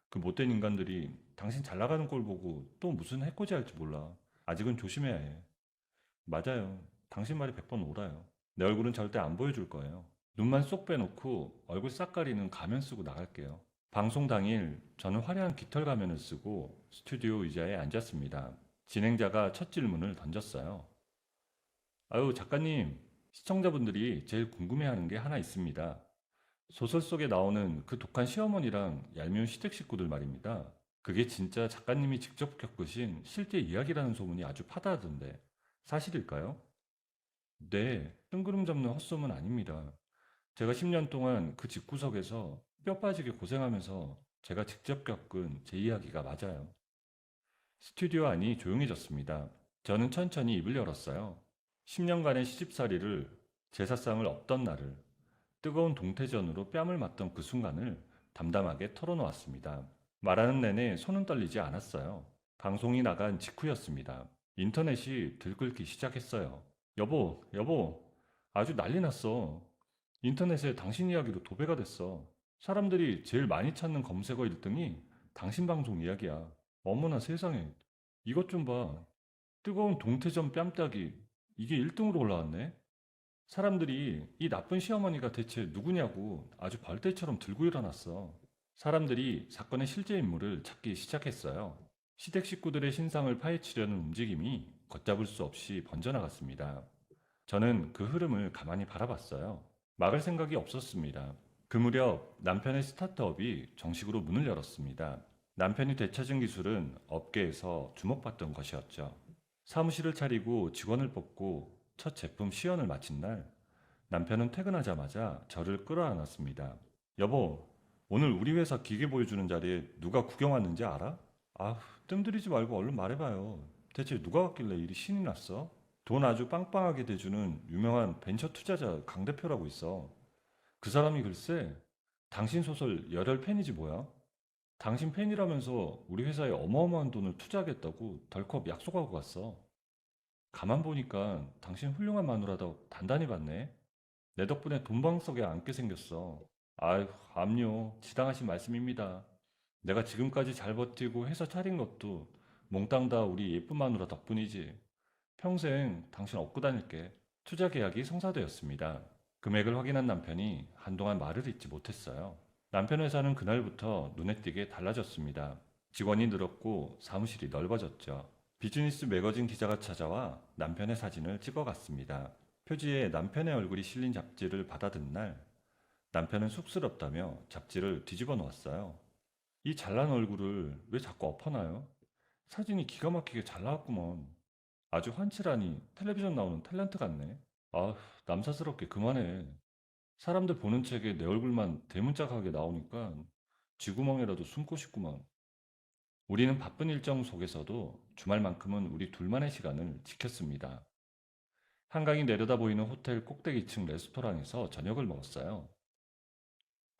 그 못된 인간들이 당신 잘 나가는 꼴 보고 또 무슨 해코지 할지 몰라. 아직은 조심해야 해. 맞아요. 당신 말이 100번 옳아요. 내 얼굴은 절대 안 보여줄 거예요. 눈만 쏙 빼놓고 얼굴 싹 가리는 가면 쓰고 나갈게요. 방송 당일 저는 화려한 깃털 가면을 쓰고 스튜디오 의자에 앉았습니다. 진행자가 첫 질문을 던졌어요. 아유, 작가님, 시청자분들이 제일 궁금해하는 게 하나 있습니다. 소설 속에 나오는 그 독한 시어머니랑 얄미운 시댁 식구들 말입니다. 그게 진짜 작가님이 직접 겪으신 실제 이야기라는 소문이 아주 파다하던데 사실일까요? 네, 뜬구름 잡는 헛소문 아닙니다. 제가 10년 동안 그 집구석에서 뼈 빠지게 고생하면서 제가 직접 겪은 제 이야기가 맞아요. 스튜디오 안이 조용해졌습니다. 저는 천천히 입을 열었어요. 10년간의 시집살이를, 제사상을 없던 날을, 뜨거운 동태전으로 뺨을 맞던 그 순간을 담담하게 털어놓았습니다. 말하는 내내 손은 떨리지 않았어요. 방송이 나간 직후였습니다. 인터넷이 들끓기 시작했어요. 여보, 여보, 아주 난리 났어. 인터넷에 당신 이야기로 도배가 됐어. 사람들이 제일 많이 찾는 검색어 1등이 당신 방송 이야기야. 어머나 세상에. 이것 좀 봐. 뜨거운 동태전 뺨따기. 이게 1등으로 올라왔네. 사람들이 이 나쁜 시어머니가 대체 누구냐고 아주 벌떼처럼 들고 일어났어. 사람들이 사건의 실제 인물을 찾기 시작했어요. 시댁 식구들의 신상을 파헤치려는 움직임이 걷잡을 수 없이 번져나갔습니다. 저는 그 흐름을 가만히 바라봤어요. 막을 생각이 없었습니다. 그 무렵 남편의 스타트업이 정식으로 문을 열었습니다. 남편이 되찾은 기술은 업계에서 주목받던 것이었죠. 사무실을 차리고 직원을 뽑고 첫 제품 시연을 마친 날, 남편은 퇴근하자마자 저를 끌어안았습니다. 여보, 오늘 우리 회사 기계 보여주는 자리에 누가 구경 왔는지 알아? 아휴, 뜸들이지 말고 얼른 말해봐요. 대체 누가 왔길래 이리 신이 났어? 돈 아주 빵빵하게 대주는 유명한 벤처 투자자 강 대표라고 있어. 그 사람이 글쎄, 당신 소설 열혈 팬이지 뭐야? 당신 팬이라면서 우리 회사에 어마어마한 돈을 투자하겠다고 덜컥 약속하고 갔어. 가만 보니까 당신 훌륭한 마누라다 단단히 봤네. 내 덕분에 돈방석에 앉게 생겼어. 아휴, 암요. 지당하신 말씀입니다. 내가 지금까지 잘 버티고 회사 차린 것도 몽땅 다 우리 예쁜 마누라 덕분이지. 평생 당신 업고 다닐게. 투자 계약이 성사되었습니다. 금액을 확인한 남편이 한동안 말을 잇지 못했어요. 남편 회사는 그날부터 눈에 띄게 달라졌습니다. 직원이 늘었고 사무실이 넓어졌죠. 비즈니스 매거진 기자가 찾아와 남편의 사진을 찍어갔습니다. 표지에 남편의 얼굴이 실린 잡지를 받아든 날, 남편은 쑥스럽다며 잡지를 뒤집어 놓았어요. 이 잘난 얼굴을 왜 자꾸 엎어놔요? 사진이 기가 막히게 잘 나왔구먼. 아주 환칠하니 텔레비전 나오는 탤런트 같네. 아, 남사스럽게 그만해. 사람들 보는 책에 내 얼굴만 대문짝하게 나오니까 쥐구멍이라도 숨고 싶구먼. 우리는 바쁜 일정 속에서도 주말만큼은 우리 둘만의 시간을 지켰습니다. 한강이 내려다 보이는 호텔 꼭대기층 레스토랑에서 저녁을 먹었어요.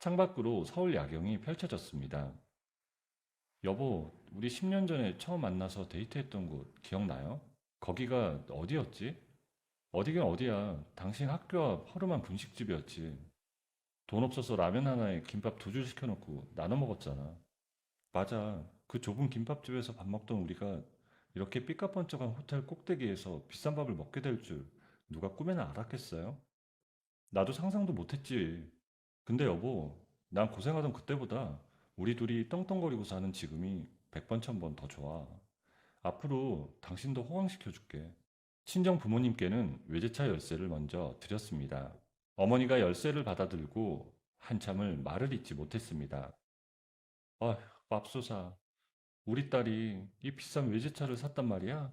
창밖으로 서울 야경이 펼쳐졌습니다. 여보, 우리 10년 전에 처음 만나서 데이트했던 곳 기억나요? 거기가 어디였지? 어디긴 어디야. 당신 학교 앞 허름한 분식집이었지. 돈 없어서 라면 하나에 김밥 2줄 시켜놓고 나눠 먹었잖아. 맞아. 그 좁은 김밥집에서 밥 먹던 우리가 이렇게 삐까뻔쩍한 호텔 꼭대기에서 비싼 밥을 먹게 될 줄 누가 꿈에나 알았겠어요? 나도 상상도 못했지. 근데 여보, 난 고생하던 그때보다 우리 둘이 떵떵거리고 사는 지금이 100번, 1000번 더 좋아. 앞으로 당신도 호강시켜줄게. 친정 부모님께는 외제차 열쇠를 먼저 드렸습니다. 어머니가 열쇠를 받아들고 한참을 말을 잇지 못했습니다. 아휴, 맙소사. 우리 딸이 이 비싼 외제차를 샀단 말이야?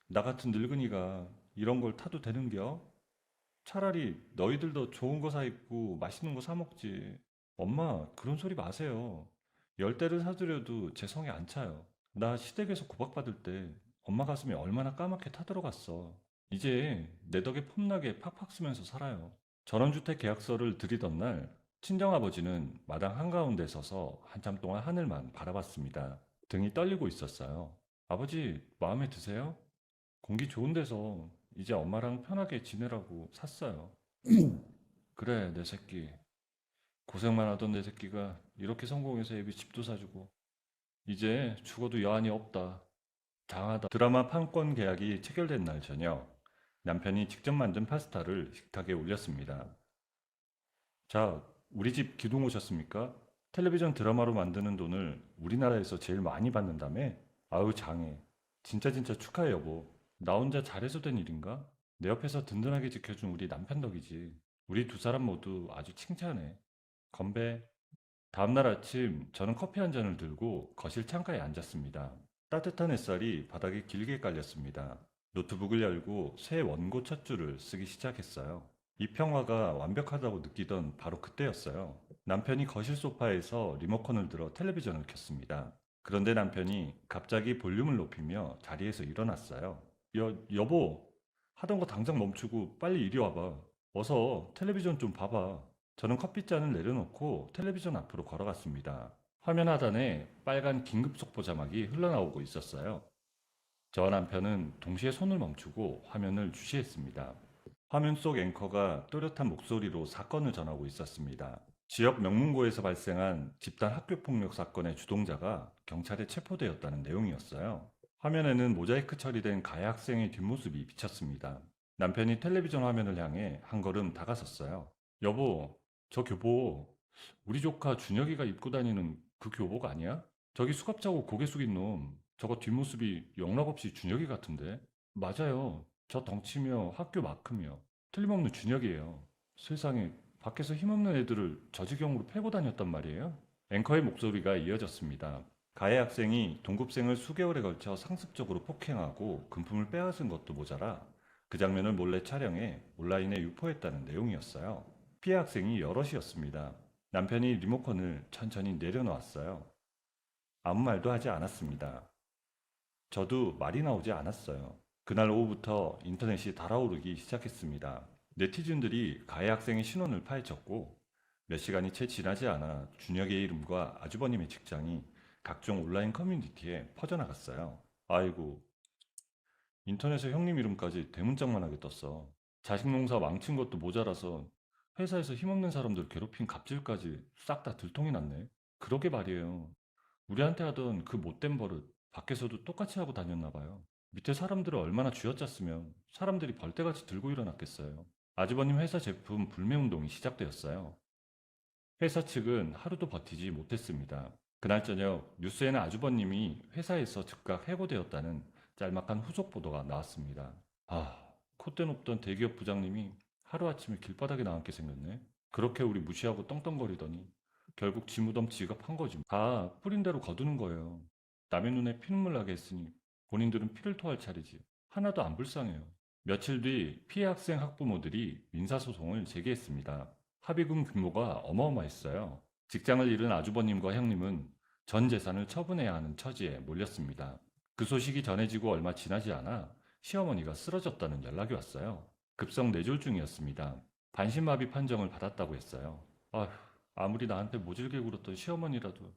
나 같은 늙은이가 이런 걸 타도 되는겨? 차라리 너희들도 좋은 거 사 입고 맛있는 거 사 먹지. 엄마, 그런 소리 마세요. 열대를 사드려도 제 성에 안 차요. 나 시댁에서 구박받을 때 엄마 가슴이 얼마나 까맣게 타들어갔어. 이제 내 덕에 폼나게 팍팍 쓰면서 살아요. 전원주택 계약서를 드리던 날, 친정아버지는 마당 한가운데 서서 한참 동안 하늘만 바라봤습니다. 등이 떨리고 있었어요. 아버지, 마음에 드세요? 공기 좋은 데서 이제 엄마랑 편하게 지내라고 샀어요. 그래, 내 새끼. 고생만 하던 내 새끼가 이렇게 성공해서 애비 집도 사주고 이제 죽어도 여한이 없다. 장하다. 드라마 판권 계약이 체결된 날 저녁, 남편이 직접 만든 파스타를 식탁에 올렸습니다. 자, 우리 집 기둥 오셨습니까? 텔레비전 드라마로 만드는 돈을 우리나라에서 제일 많이 받는다며? 아우 장해. 진짜 축하해 여보. 나 혼자 잘해서 된 일인가? 내 옆에서 든든하게 지켜준 우리 남편 덕이지. 우리 두 사람 모두 아주 칭찬해. 건배. 다음날 아침 저는 커피 한 잔을 들고 거실 창가에 앉았습니다. 따뜻한 햇살이 바닥에 길게 깔렸습니다. 노트북을 열고 새 원고 첫 줄을 쓰기 시작했어요. 이 평화가 완벽하다고 느끼던 바로 그때였어요. 남편이 거실 소파에서 리모컨을 들어 텔레비전을 켰습니다. 그런데 남편이 갑자기 볼륨을 높이며 자리에서 일어났어요. 여보, 하던 거 당장 멈추고 빨리 이리 와봐. 어서 텔레비전 좀 봐봐. 저는 커피잔을 내려놓고 텔레비전 앞으로 걸어갔습니다. 화면 하단에 빨간 긴급 속보 자막이 흘러나오고 있었어요. 저와 남편은 동시에 손을 멈추고 화면을 주시했습니다. 화면 속 앵커가 또렷한 목소리로 사건을 전하고 있었습니다. 지역 명문고에서 발생한 집단 학교폭력 사건의 주동자가 경찰에 체포되었다는 내용이었어요. 화면에는 모자이크 처리된 가해 학생의 뒷모습이 비쳤습니다. 남편이 텔레비전 화면을 향해 한 걸음 다가섰어요. 여보, 저 교복 우리 조카 준혁이가 입고 다니는 그 교복 아니야? 저기 수갑차고 고개 숙인 놈 저거 뒷모습이 영락없이 준혁이 같은데? 맞아요. 저 덩치며 학교 마크며 틀림없는 준혁이에요. 세상에 밖에서 힘없는 애들을 저 지경으로 패고 다녔단 말이에요? 앵커의 목소리가 이어졌습니다. 가해 학생이 동급생을 수개월에 걸쳐 상습적으로 폭행하고 금품을 빼앗은 것도 모자라 그 장면을 몰래 촬영해 온라인에 유포했다는 내용이었어요. 피해 학생이 여럿이었습니다. 남편이 리모컨을 천천히 내려놓았어요. 아무 말도 하지 않았습니다. 저도 말이 나오지 않았어요. 그날 오후부터 인터넷이 달아오르기 시작했습니다. 네티즌들이 가해 학생의 신원을 파헤쳤고 몇 시간이 채 지나지 않아 준혁의 이름과 아주버님의 직장이 각종 온라인 커뮤니티에 퍼져나갔어요. 아이고, 인터넷에 형님 이름까지 대문짝만하게 떴어. 자식 농사 망친 것도 모자라서 회사에서 힘없는 사람들 괴롭힌 갑질까지 싹 다 들통이 났네. 그러게 말이에요. 우리한테 하던 그 못된 버릇 밖에서도 똑같이 하고 다녔나 봐요. 밑에 사람들을 얼마나 쥐어짰으면 사람들이 벌떼같이 들고 일어났겠어요. 아주버님 회사 제품 불매운동이 시작되었어요. 회사 측은 하루도 버티지 못했습니다. 그날 저녁 뉴스에는 아주버님이 회사에서 즉각 해고되었다는 짤막한 후속 보도가 나왔습니다. 아, 콧대 높던 대기업 부장님이 하루아침에 길바닥에 나앉게 생겼네. 그렇게 우리 무시하고 떵떵거리더니 결국 지무덤 지갑한 거지. 다 뿌린 대로 거두는 거예요. 남의 눈에 피눈물 나게 했으니 본인들은 피를 토할 차례지. 하나도 안 불쌍해요. 며칠 뒤 피해 학생 학부모들이 민사소송을 제기했습니다. 합의금 규모가 어마어마했어요. 직장을 잃은 아주버님과 형님은 전 재산을 처분해야 하는 처지에 몰렸습니다. 그 소식이 전해지고 얼마 지나지 않아 시어머니가 쓰러졌다는 연락이 왔어요. 급성 뇌졸중이었습니다. 반신마비 판정을 받았다고 했어요. 아휴, 아무리 나한테 모질게 굴었던 시어머니라도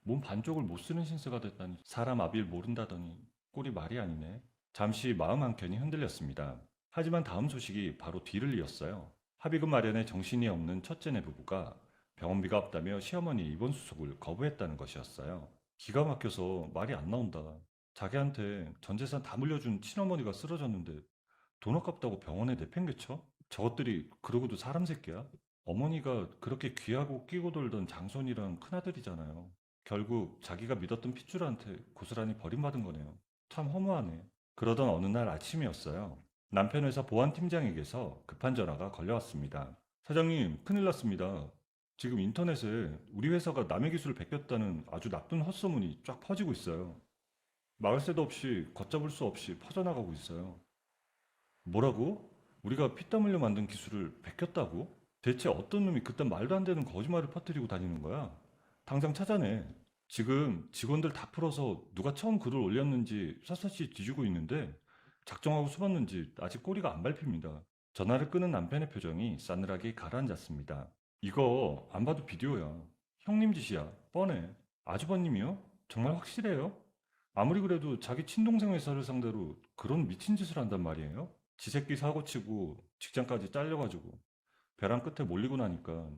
몸 반쪽을 못 쓰는 신세가 됐다니 사람 아빌 모른다더니 꼴이 말이 아니네. 잠시 마음 한켠이 흔들렸습니다. 하지만 다음 소식이 바로 뒤를 이었어요. 합의금 마련에 정신이 없는 첫째네 부부가 병원비가 없다며 시어머니 입원 수속을 거부했다는 것이었어요. 기가 막혀서 말이 안 나온다. 자기한테 전 재산 다 물려준 친어머니가 쓰러졌는데 돈 아깝다고 병원에 내팽개쳐? 저것들이 그러고도 사람 새끼야? 어머니가 그렇게 귀하고 끼고 돌던 장손이랑 큰아들이잖아요. 결국 자기가 믿었던 핏줄한테 고스란히 버림받은 거네요. 참 허무하네. 그러던 어느 날 아침이었어요. 남편 회사 보안팀장에게서 급한 전화가 걸려왔습니다. 사장님, 큰일 났습니다. 지금 인터넷에 우리 회사가 남의 기술을 베꼈다는 아주 나쁜 헛소문이 쫙 퍼지고 있어요. 막을 새도 없이 걷잡을 수 없이 퍼져나가고 있어요. 뭐라고? 우리가 피땀 흘려 만든 기술을 베꼈다고? 대체 어떤 놈이 그딴 말도 안 되는 거짓말을 퍼뜨리고 다니는 거야? 당장 찾아내. 지금 직원들 다 풀어서 누가 처음 글을 올렸는지 샅샅이 뒤지고 있는데 작정하고 숨었는지 아직 꼬리가 안 밟힙니다. 전화를 끊은 남편의 표정이 싸늘하게 가라앉았습니다. 이거 안 봐도 비디오야. 형님 짓이야. 뻔해. 아주버님이요? 정말 확실해요? 아무리 그래도 자기 친동생 회사를 상대로 그런 미친 짓을 한단 말이에요? 지 새끼 사고치고 직장까지 잘려가지고 벼랑 끝에 몰리고 나니까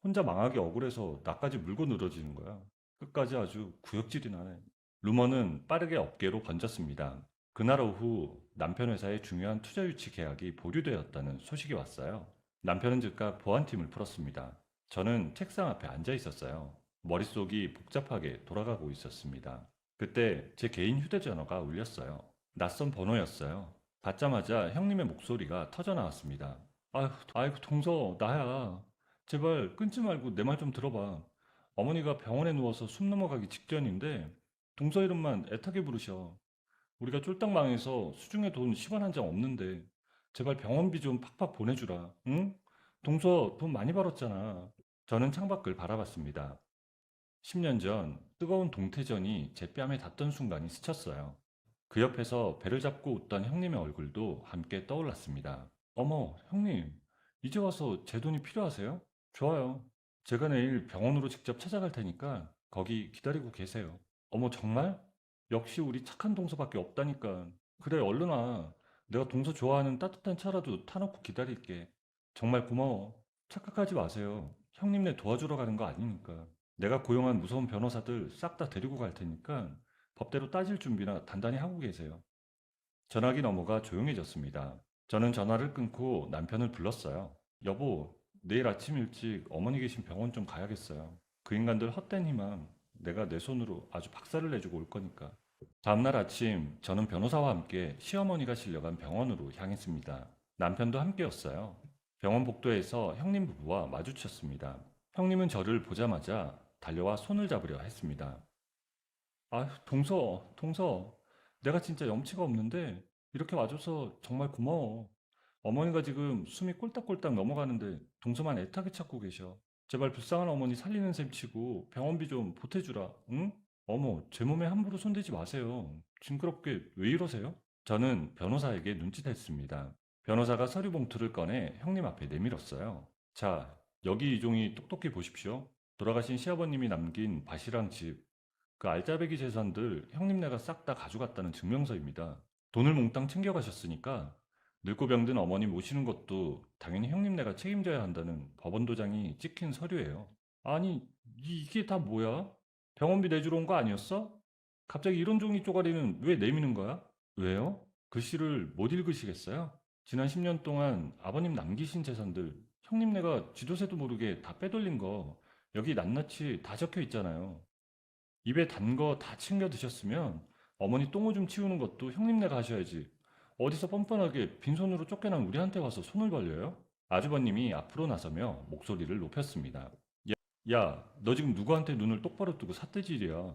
혼자 망하기 억울해서 나까지 물고 늘어지는 거야. 끝까지 아주 구역질이 나네. 루머는 빠르게 업계로 번졌습니다. 그날 오후 남편 회사의 중요한 투자 유치 계약이 보류되었다는 소식이 왔어요. 남편은 즉각 보안팀을 풀었습니다. 저는 책상 앞에 앉아 있었어요. 머릿속이 복잡하게 돌아가고 있었습니다. 그때 제 개인 휴대전화가 울렸어요. 낯선 번호였어요. 받자마자 형님의 목소리가 터져 나왔습니다. 아이고, 동서, 나야. 제발 끊지 말고 내 말 좀 들어봐. 어머니가 병원에 누워서 숨 넘어가기 직전인데, 동서 이름만 애타게 부르셔. 우리가 쫄딱 망해서 수중에 돈 10원 한 장 없는데 제발 병원비 좀 팍팍 보내주라. 응? 동서 돈 많이 벌었잖아. 저는 창밖을 바라봤습니다. 10년 전 뜨거운 동태전이 제 뺨에 닿던 순간이 스쳤어요. 그 옆에서 배를 잡고 웃던 형님의 얼굴도 함께 떠올랐습니다. 어머, 형님, 이제 와서 제 돈이 필요하세요? 좋아요. 제가 내일 병원으로 직접 찾아갈 테니까 거기 기다리고 계세요. 어머, 정말? 역시 우리 착한 동서밖에 없다니까. 그래, 얼른 와. 내가 동서 좋아하는 따뜻한 차라도 타놓고 기다릴게. 정말 고마워. 착각하지 마세요. 형님네 도와주러 가는 거 아니니까. 내가 고용한 무서운 변호사들 싹 다 데리고 갈 테니까 법대로 따질 준비나 단단히 하고 계세요. 전화기 너머가 조용해졌습니다. 저는 전화를 끊고 남편을 불렀어요. 여보, 내일 아침 일찍 어머니 계신 병원 좀 가야겠어요. 그 인간들 헛된 희망, 내가 내 손으로 아주 박살을 내주고 올 거니까. 다음날 아침, 저는 변호사와 함께 시어머니가 실려간 병원으로 향했습니다. 남편도 함께였어요. 병원 복도에서 형님 부부와 마주쳤습니다. 형님은 저를 보자마자 달려와 손을 잡으려 했습니다. 아, 동서, 내가 진짜 염치가 없는데 이렇게 와줘서 정말 고마워. 어머니가 지금 숨이 꼴딱꼴딱 넘어가는데 동서만 애타게 찾고 계셔. 제발 불쌍한 어머니 살리는 셈 치고 병원비 좀 보태주라, 응? 어머, 제 몸에 함부로 손대지 마세요. 징그럽게 왜 이러세요? 저는 변호사에게 눈짓했습니다. 변호사가 서류 봉투를 꺼내 형님 앞에 내밀었어요. 자, 여기 이 종이 똑똑히 보십시오. 돌아가신 시아버님이 남긴 밭이랑 집, 그 알짜배기 재산들 형님네가 싹 다 가져갔다는 증명서입니다. 돈을 몽땅 챙겨가셨으니까 늙고 병든 어머니 모시는 것도 당연히 형님네가 책임져야 한다는 법원 도장이 찍힌 서류예요. 아니, 이게 다 뭐야? 병원비 내주러 온 거 아니었어? 갑자기 이런 종이 쪼가리는 왜 내미는 거야? 왜요? 글씨를 못 읽으시겠어요? 지난 10년 동안 아버님 남기신 재산들 형님네가 쥐도새도 모르게 다 빼돌린 거 여기 낱낱이 다 적혀 있잖아요. 입에 단 거 다 챙겨 드셨으면 어머니 똥오줌 치우는 것도 형님네가 하셔야지. 어디서 뻔뻔하게 빈손으로 쫓겨난 우리한테 와서 손을 벌려요? 아주버님이 앞으로 나서며 목소리를 높였습니다. 야, 너 지금 누구한테 눈을 똑바로 뜨고 삿대질이야.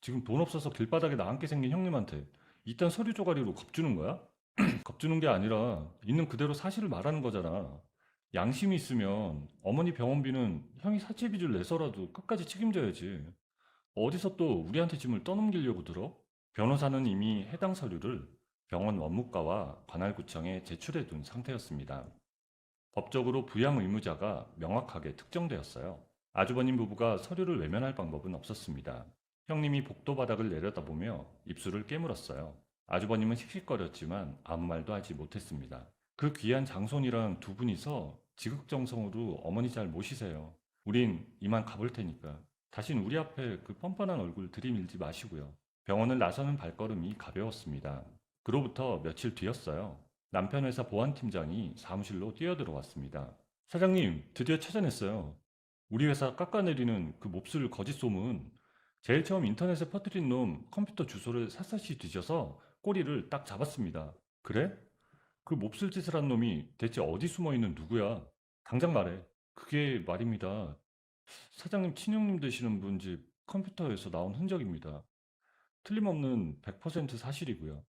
지금 돈 없어서 길바닥에 나앉게 생긴 형님한테 이딴 서류 쪼가리로 겁주는 거야? 겁주는 게 아니라 있는 그대로 사실을 말하는 거잖아. 양심이 있으면 어머니 병원비는 형이 사채빚을 내서라도 끝까지 책임져야지. 어디서 또 우리한테 짐을 떠넘기려고 들어? 변호사는 이미 해당 서류를 병원 원무과와 관할구청에 제출해 둔 상태였습니다. 법적으로 부양 의무자가 명확하게 특정되었어요. 아주버님 부부가 서류를 외면할 방법은 없었습니다. 형님이 복도 바닥을 내려다보며 입술을 깨물었어요. 아주버님은 씩씩거렸지만 아무 말도 하지 못했습니다. 그 귀한 장손이랑 두 분이서 지극정성으로 어머니 잘 모시세요. 우린 이만 가볼 테니까. 다신 우리 앞에 그 뻔뻔한 얼굴 들이밀지 마시고요. 병원을 나서는 발걸음이 가벼웠습니다. 그로부터 며칠 뒤였어요. 남편 회사 보안팀장이 사무실로 뛰어들어왔습니다. 사장님, 드디어 찾아냈어요. 우리 회사 깎아내리는 그 몹쓸 거짓 소문. 제일 처음 인터넷에 퍼뜨린 놈 컴퓨터 주소를 샅샅이 뒤져서 꼬리를 딱 잡았습니다. 그래? 그 몹쓸 짓을 한 놈이 대체 어디 숨어 있는 누구야? 당장 말해. 그게 말입니다. 사장님 친형님 되시는 분 집 컴퓨터에서 나온 흔적입니다. 틀림없는 100% 사실이고요.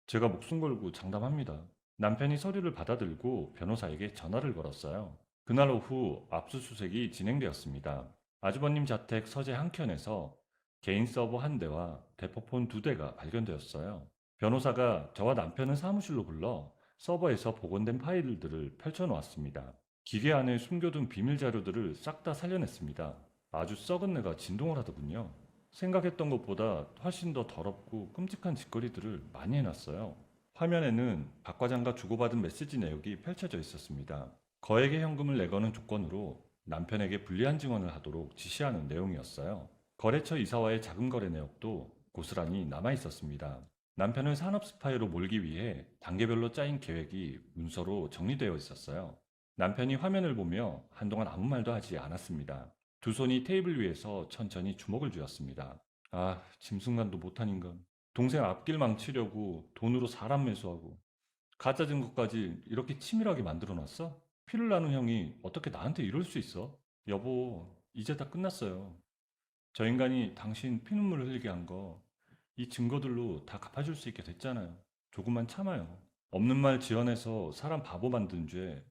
제가 목숨 걸고 장담합니다. 남편이 서류를 받아들고 변호사에게 전화를 걸었어요. 그날 오후 압수수색이 진행되었습니다. 아주버님 자택 서재 한켠에서 개인 서버 한 대와 대포폰 두 대가 발견되었어요. 변호사가 저와 남편을 사무실로 불러 서버에서 복원된 파일들을 펼쳐놓았습니다. 기계 안에 숨겨둔 비밀 자료들을 싹 다 살려냈습니다. 아주 썩은 내가 진동을 하더군요. 생각했던 것보다 훨씬 더 더럽고 끔찍한 짓거리들을 많이 해놨어요. 화면에는 박 과장과 주고받은 메시지 내역이 펼쳐져 있었습니다. 거액의 현금을 내거는 조건으로 남편에게 불리한 증언을 하도록 지시하는 내용이었어요. 거래처 이사와의 자금 거래 내역도 고스란히 남아 있었습니다. 남편을 산업 스파이로 몰기 위해 단계별로 짜인 계획이 문서로 정리되어 있었어요. 남편이 화면을 보며 한동안 아무 말도 하지 않았습니다. 두 손이 테이블 위에서 천천히 주먹을 쥐었습니다. 아, 짐승만도 못한 인간. 동생 앞길 망치려고 돈으로 사람 매수하고 가짜 증거까지 이렇게 치밀하게 만들어놨어? 피를 나눈 형이 어떻게 나한테 이럴 수 있어? 여보, 이제 다 끝났어요. 저 인간이 당신 피눈물 흘리게 한 거 이 증거들로 다 갚아줄 수 있게 됐잖아요. 조금만 참아요. 없는 말 지어내서 사람 바보 만든 죄,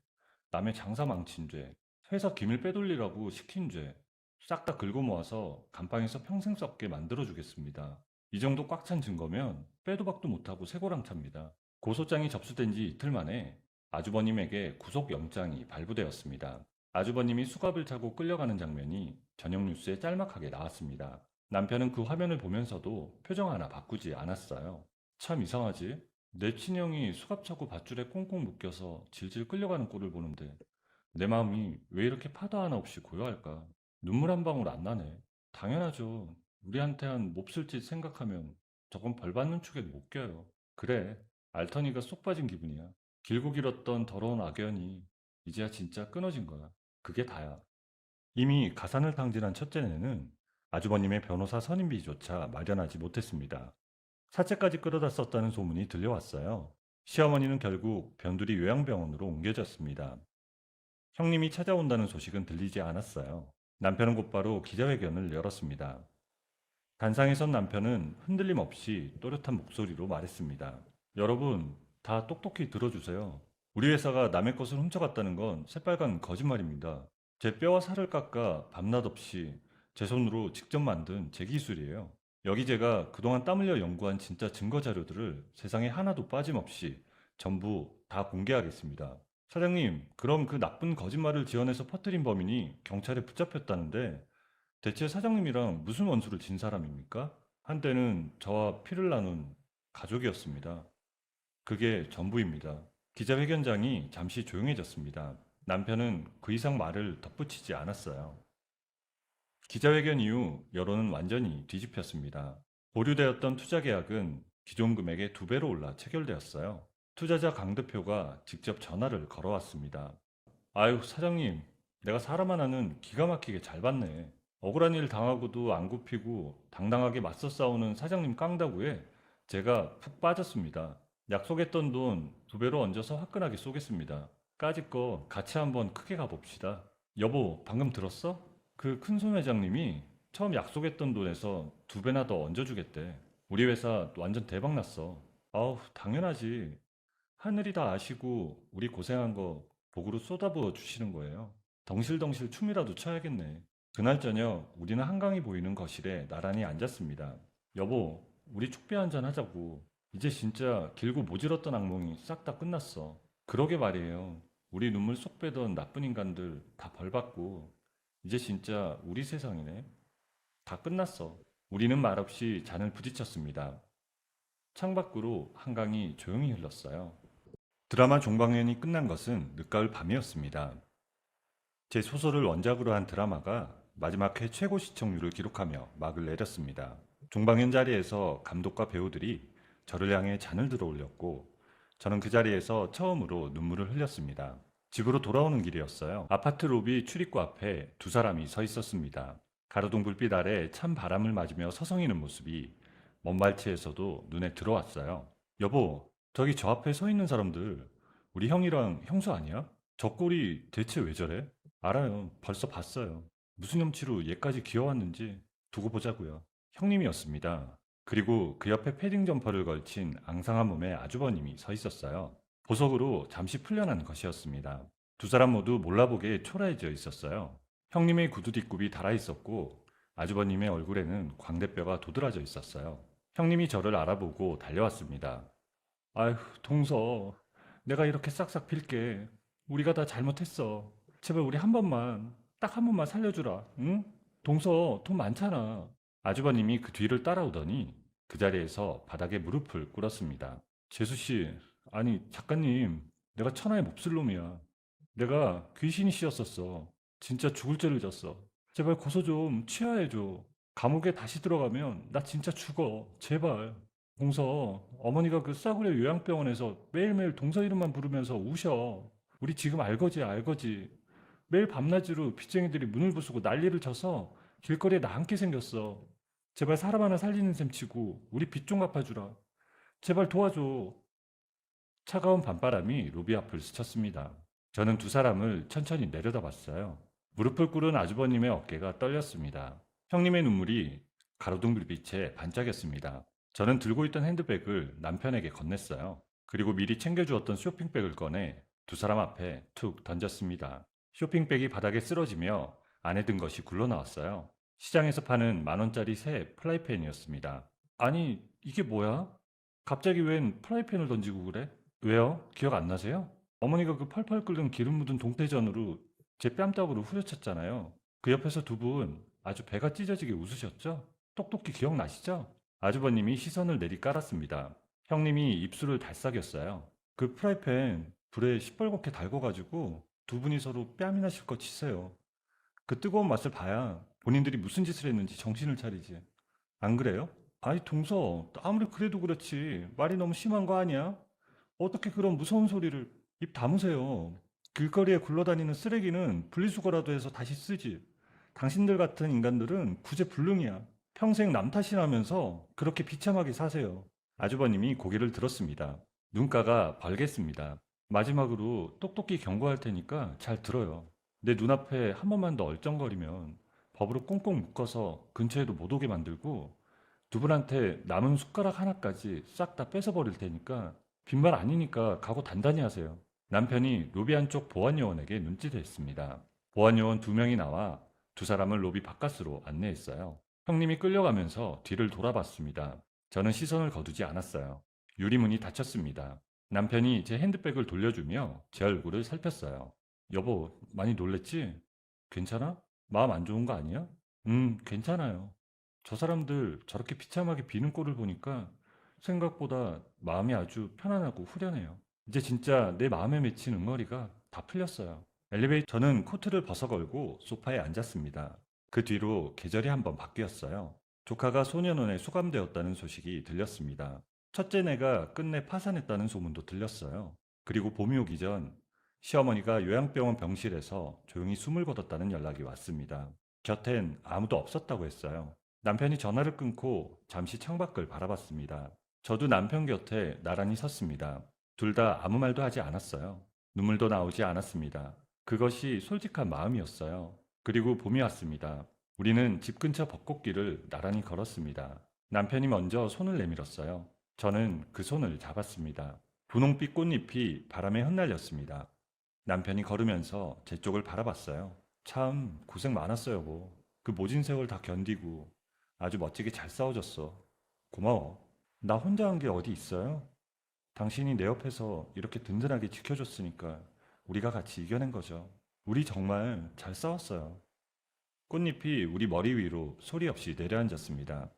남의 장사 망친 죄, 회사 기밀 빼돌리라고 시킨 죄, 싹 다 긁어 모아서 감방에서 평생 썩게 만들어주겠습니다. 이 정도 꽉 찬 증거면 빼도 박도 못하고 쇠고랑 찹니다. 고소장이 접수된 지 이틀 만에 아주버님에게 구속영장이 발부되었습니다. 아주버님이 수갑을 차고 끌려가는 장면이 저녁 뉴스에 짤막하게 나왔습니다. 남편은 그 화면을 보면서도 표정 하나 바꾸지 않았어요. 참 이상하지? 내 친형이 수갑 차고 밧줄에 꽁꽁 묶여서 질질 끌려가는 꼴을 보는데 내 마음이 왜 이렇게 파도 하나 없이 고요할까? 눈물 한 방울 안 나네. 당연하죠. 우리한테 한 몹쓸 짓 생각하면 저건 벌 받는 축에 못 껴요. 그래, 알턴이가 쏙 빠진 기분이야. 길고 길었던 더러운 악연이 이제야 진짜 끊어진 거야. 그게 다야. 이미 가산을 탕진한 첫째네는 아주버님의 변호사 선임비조차 마련하지 못했습니다. 사채까지 끌어다 썼다는 소문이 들려왔어요. 시어머니는 결국 변두리 요양병원으로 옮겨졌습니다. 형님이 찾아온다는 소식은 들리지 않았어요. 남편은 곧바로 기자회견을 열었습니다. 단상에 선 남편은 흔들림 없이 또렷한 목소리로 말했습니다. 여러분, 다 똑똑히 들어주세요. 우리 회사가 남의 것을 훔쳐갔다는 건 새빨간 거짓말입니다. 제 뼈와 살을 깎아 밤낮 없이 제 손으로 직접 만든 제 기술이에요. 여기 제가 그동안 땀 흘려 연구한 진짜 증거 자료들을 세상에 하나도 빠짐없이 전부 다 공개하겠습니다. 사장님, 그럼 그 나쁜 거짓말을 지어내서 퍼뜨린 범인이 경찰에 붙잡혔다는데 대체 사장님이랑 무슨 원수를 진 사람입니까? 한때는 저와 피를 나눈 가족이었습니다. 그게 전부입니다. 기자회견장이 잠시 조용해졌습니다. 남편은 그 이상 말을 덧붙이지 않았어요. 기자회견 이후 여론은 완전히 뒤집혔습니다. 보류되었던 투자 계약은 기존 금액의 2배로 올라 체결되었어요. 투자자 강 대표가 직접 전화를 걸어왔습니다. 아유, 사장님, 내가 사람 하나는 기가 막히게 잘 봤네. 억울한 일 당하고도 안 굽히고 당당하게 맞서 싸우는 사장님 깡다구에 제가 푹 빠졌습니다. 약속했던 돈 2배로 얹어서 화끈하게 쏘겠습니다. 까짓 거 같이 한번 크게 가봅시다. 여보, 방금 들었어? 그 큰손 회장님이 처음 약속했던 돈에서 2배나 더 얹어주겠대. 우리 회사 완전 대박 났어. 아우, 당연하지. 하늘이 다 아시고 우리 고생한 거 복으로 쏟아부어 주시는 거예요. 덩실덩실 춤이라도 춰야겠네. 그날 저녁 우리는 한강이 보이는 거실에 나란히 앉았습니다. 여보, 우리 축배 한잔 하자고. 이제 진짜 길고 모질었던 악몽이 싹 다 끝났어. 그러게 말이에요. 우리 눈물 쏙 빼던 나쁜 인간들 다 벌받고 이제 진짜 우리 세상이네. 다 끝났어. 우리는 말없이 잔을 부딪혔습니다. 창밖으로 한강이 조용히 흘렀어요. 드라마 종방연이 끝난 것은 늦가을 밤이었습니다. 제 소설을 원작으로 한 드라마가 마지막 회 최고 시청률을 기록하며 막을 내렸습니다. 종방연 자리에서 감독과 배우들이 저를 향해 잔을 들어 올렸고 저는 그 자리에서 처음으로 눈물을 흘렸습니다. 집으로 돌아오는 길이었어요. 아파트 로비 출입구 앞에 2사람이 서 있었습니다. 가로등 불빛 아래 찬 바람을 맞으며 서성이는 모습이 먼 발치에서도 눈에 들어왔어요. 여보, 저기 저 앞에 서 있는 사람들 우리 형이랑 형수 아니야? 저 꼴이 대체 왜 저래? 알아요. 벌써 봤어요. 무슨 염치로 얘까지 기어왔는지 두고 보자고요. 형님이었습니다. 그리고 그 옆에 패딩 점퍼를 걸친 앙상한 몸의 아주버님이 서 있었어요. 보석으로 잠시 풀려난 것이었습니다. 2사람 모두 몰라보게 초라해져 있었어요. 형님의 구두 뒷굽이 달아 있었고 아주버님의 얼굴에는 광대뼈가 도드라져 있었어요. 형님이 저를 알아보고 달려왔습니다. 아휴, 동서. 내가 이렇게 싹싹 빌게. 우리가 다 잘못했어. 제발 우리 한 번만, 딱 한 번만 살려주라. 응? 동서, 돈 많잖아. 아주버님이 그 뒤를 따라오더니 그 자리에서 바닥에 무릎을 꿇었습니다. 재수씨, 아니, 작가님, 내가 천하의 몹쓸 놈이야. 내가 귀신이 씌었었어. 진짜 죽을 죄를 졌어. 제발 고소 좀 취하해줘. 감옥에 다시 들어가면 나 진짜 죽어. 제발. 동서, 어머니가 그 싸구려 요양병원에서 매일매일 동서 이름만 부르면서 우셔. 우리 지금 알거지, 알거지. 매일 밤낮으로 빚쟁이들이 문을 부수고 난리를 쳐서 길거리에 나 앉게 생겼어. 제발 사람 하나 살리는 셈 치고 우리 빚 좀 갚아주라. 제발 도와줘. 차가운 밤바람이 로비 앞을 스쳤습니다. 저는 2사람을 천천히 내려다봤어요. 무릎을 꿇은 아주버님의 어깨가 떨렸습니다. 형님의 눈물이 가로등 불빛에 반짝였습니다. 저는 들고 있던 핸드백을 남편에게 건넸어요. 그리고 미리 챙겨주었던 쇼핑백을 꺼내 두 사람 앞에 툭 던졌습니다. 쇼핑백이 바닥에 쓰러지며 안에 든 것이 굴러나왔어요. 시장에서 파는 10,000원짜리 새 프라이팬이었습니다. 아니, 이게 뭐야? 갑자기 웬 프라이팬을 던지고 그래? 왜요? 기억 안 나세요? 어머니가 그 펄펄 끓는 기름 묻은 동태전으로 제 뺨따구로 후려쳤잖아요. 그 옆에서 두 분 아주 배가 찢어지게 웃으셨죠? 똑똑히 기억나시죠? 아주버님이 시선을 내리깔았습니다. 형님이 입술을 달싹였어요. 그 프라이팬 불에 시뻘겋게 달궈가지고 두 분이 서로 뺨이나 실컷 치세요. 그 뜨거운 맛을 봐야 본인들이 무슨 짓을 했는지 정신을 차리지. 안 그래요? 아이 동서, 아무리 그래도 그렇지 말이 너무 심한 거 아니야? 어떻게 그런 무서운 소리를. 입 다무세요. 길거리에 굴러다니는 쓰레기는 분리수거라도 해서 다시 쓰지. 당신들 같은 인간들은 구제불능이야. 평생 남 탓이나면서 그렇게 비참하게 사세요. 아주버님이 고개를 들었습니다. 눈가가 벌겠습니다. 마지막으로 똑똑히 경고할 테니까 잘 들어요. 내 눈앞에 한 번만 더 얼쩡거리면 법으로 꽁꽁 묶어서 근처에도 못 오게 만들고 두 분한테 남은 숟가락 하나까지 싹 다 뺏어버릴 테니까 빈말 아니니까 각오 단단히 하세요. 남편이 로비 안쪽 보안요원에게 눈짓했습니다. 보안요원 2명이 나와 두 사람을 로비 바깥으로 안내했어요. 형님이 끌려가면서 뒤를 돌아봤습니다. 저는 시선을 거두지 않았어요. 유리문이 닫혔습니다. 남편이 제 핸드백을 돌려주며 제 얼굴을 살폈어요. 여보, 많이 놀랬지? 괜찮아? 마음 안 좋은 거 아니야? 괜찮아요. 저 사람들 저렇게 비참하게 비는 꼴을 보니까 생각보다 마음이 아주 편안하고 후련해요. 이제 진짜 내 마음에 맺힌 응어리가 다 풀렸어요. 저는 코트를 벗어걸고 소파에 앉았습니다. 그 뒤로 계절이 한번 바뀌었어요. 조카가 소년원에 수감되었다는 소식이 들렸습니다. 첫째 내가 끝내 파산했다는 소문도 들렸어요. 그리고 봄이 오기 전 시어머니가 요양병원 병실에서 조용히 숨을 거뒀다는 연락이 왔습니다. 곁엔 아무도 없었다고 했어요. 남편이 전화를 끊고 잠시 창밖을 바라봤습니다. 저도 남편 곁에 나란히 섰습니다. 둘 다 아무 말도 하지 않았어요. 눈물도 나오지 않았습니다. 그것이 솔직한 마음이었어요. 그리고 봄이 왔습니다. 우리는 집 근처 벚꽃길을 나란히 걸었습니다. 남편이 먼저 손을 내밀었어요. 저는 그 손을 잡았습니다. 분홍빛 꽃잎이 바람에 흩날렸습니다. 남편이 걸으면서 제 쪽을 바라봤어요. 참 고생 많았어요, 뭐. 그 모진 세월 다 견디고 아주 멋지게 잘 싸워줬어. 고마워. 나 혼자 한 게 어디 있어요? 당신이 내 옆에서 이렇게 든든하게 지켜줬으니까 우리가 같이 이겨낸 거죠. 우리 정말 잘 싸웠어요. 꽃잎이 우리 머리 위로 소리 없이 내려앉았습니다.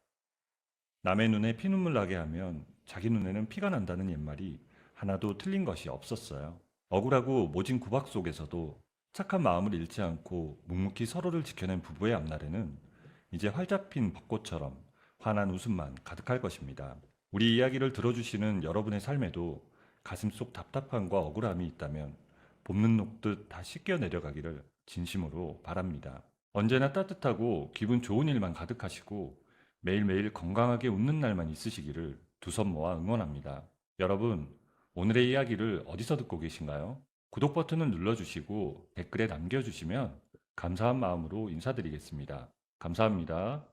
남의 눈에 피눈물 나게 하면 자기 눈에는 피가 난다는 옛말이 하나도 틀린 것이 없었어요. 억울하고 모진 구박 속에서도 착한 마음을 잃지 않고 묵묵히 서로를 지켜낸 부부의 앞날에는 이제 활짝 핀 벚꽃처럼 환한 웃음만 가득할 것입니다. 우리 이야기를 들어주시는 여러분의 삶에도 가슴속 답답함과 억울함이 있다면 봄눈 녹듯 다 씻겨 내려가기를 진심으로 바랍니다. 언제나 따뜻하고 기분 좋은 일만 가득하시고 매일매일 건강하게 웃는 날만 있으시기를 두 손 모아 응원합니다. 여러분, 오늘의 이야기를 어디서 듣고 계신가요? 구독 버튼을 눌러주시고 댓글에 남겨주시면 감사한 마음으로 인사드리겠습니다. 감사합니다.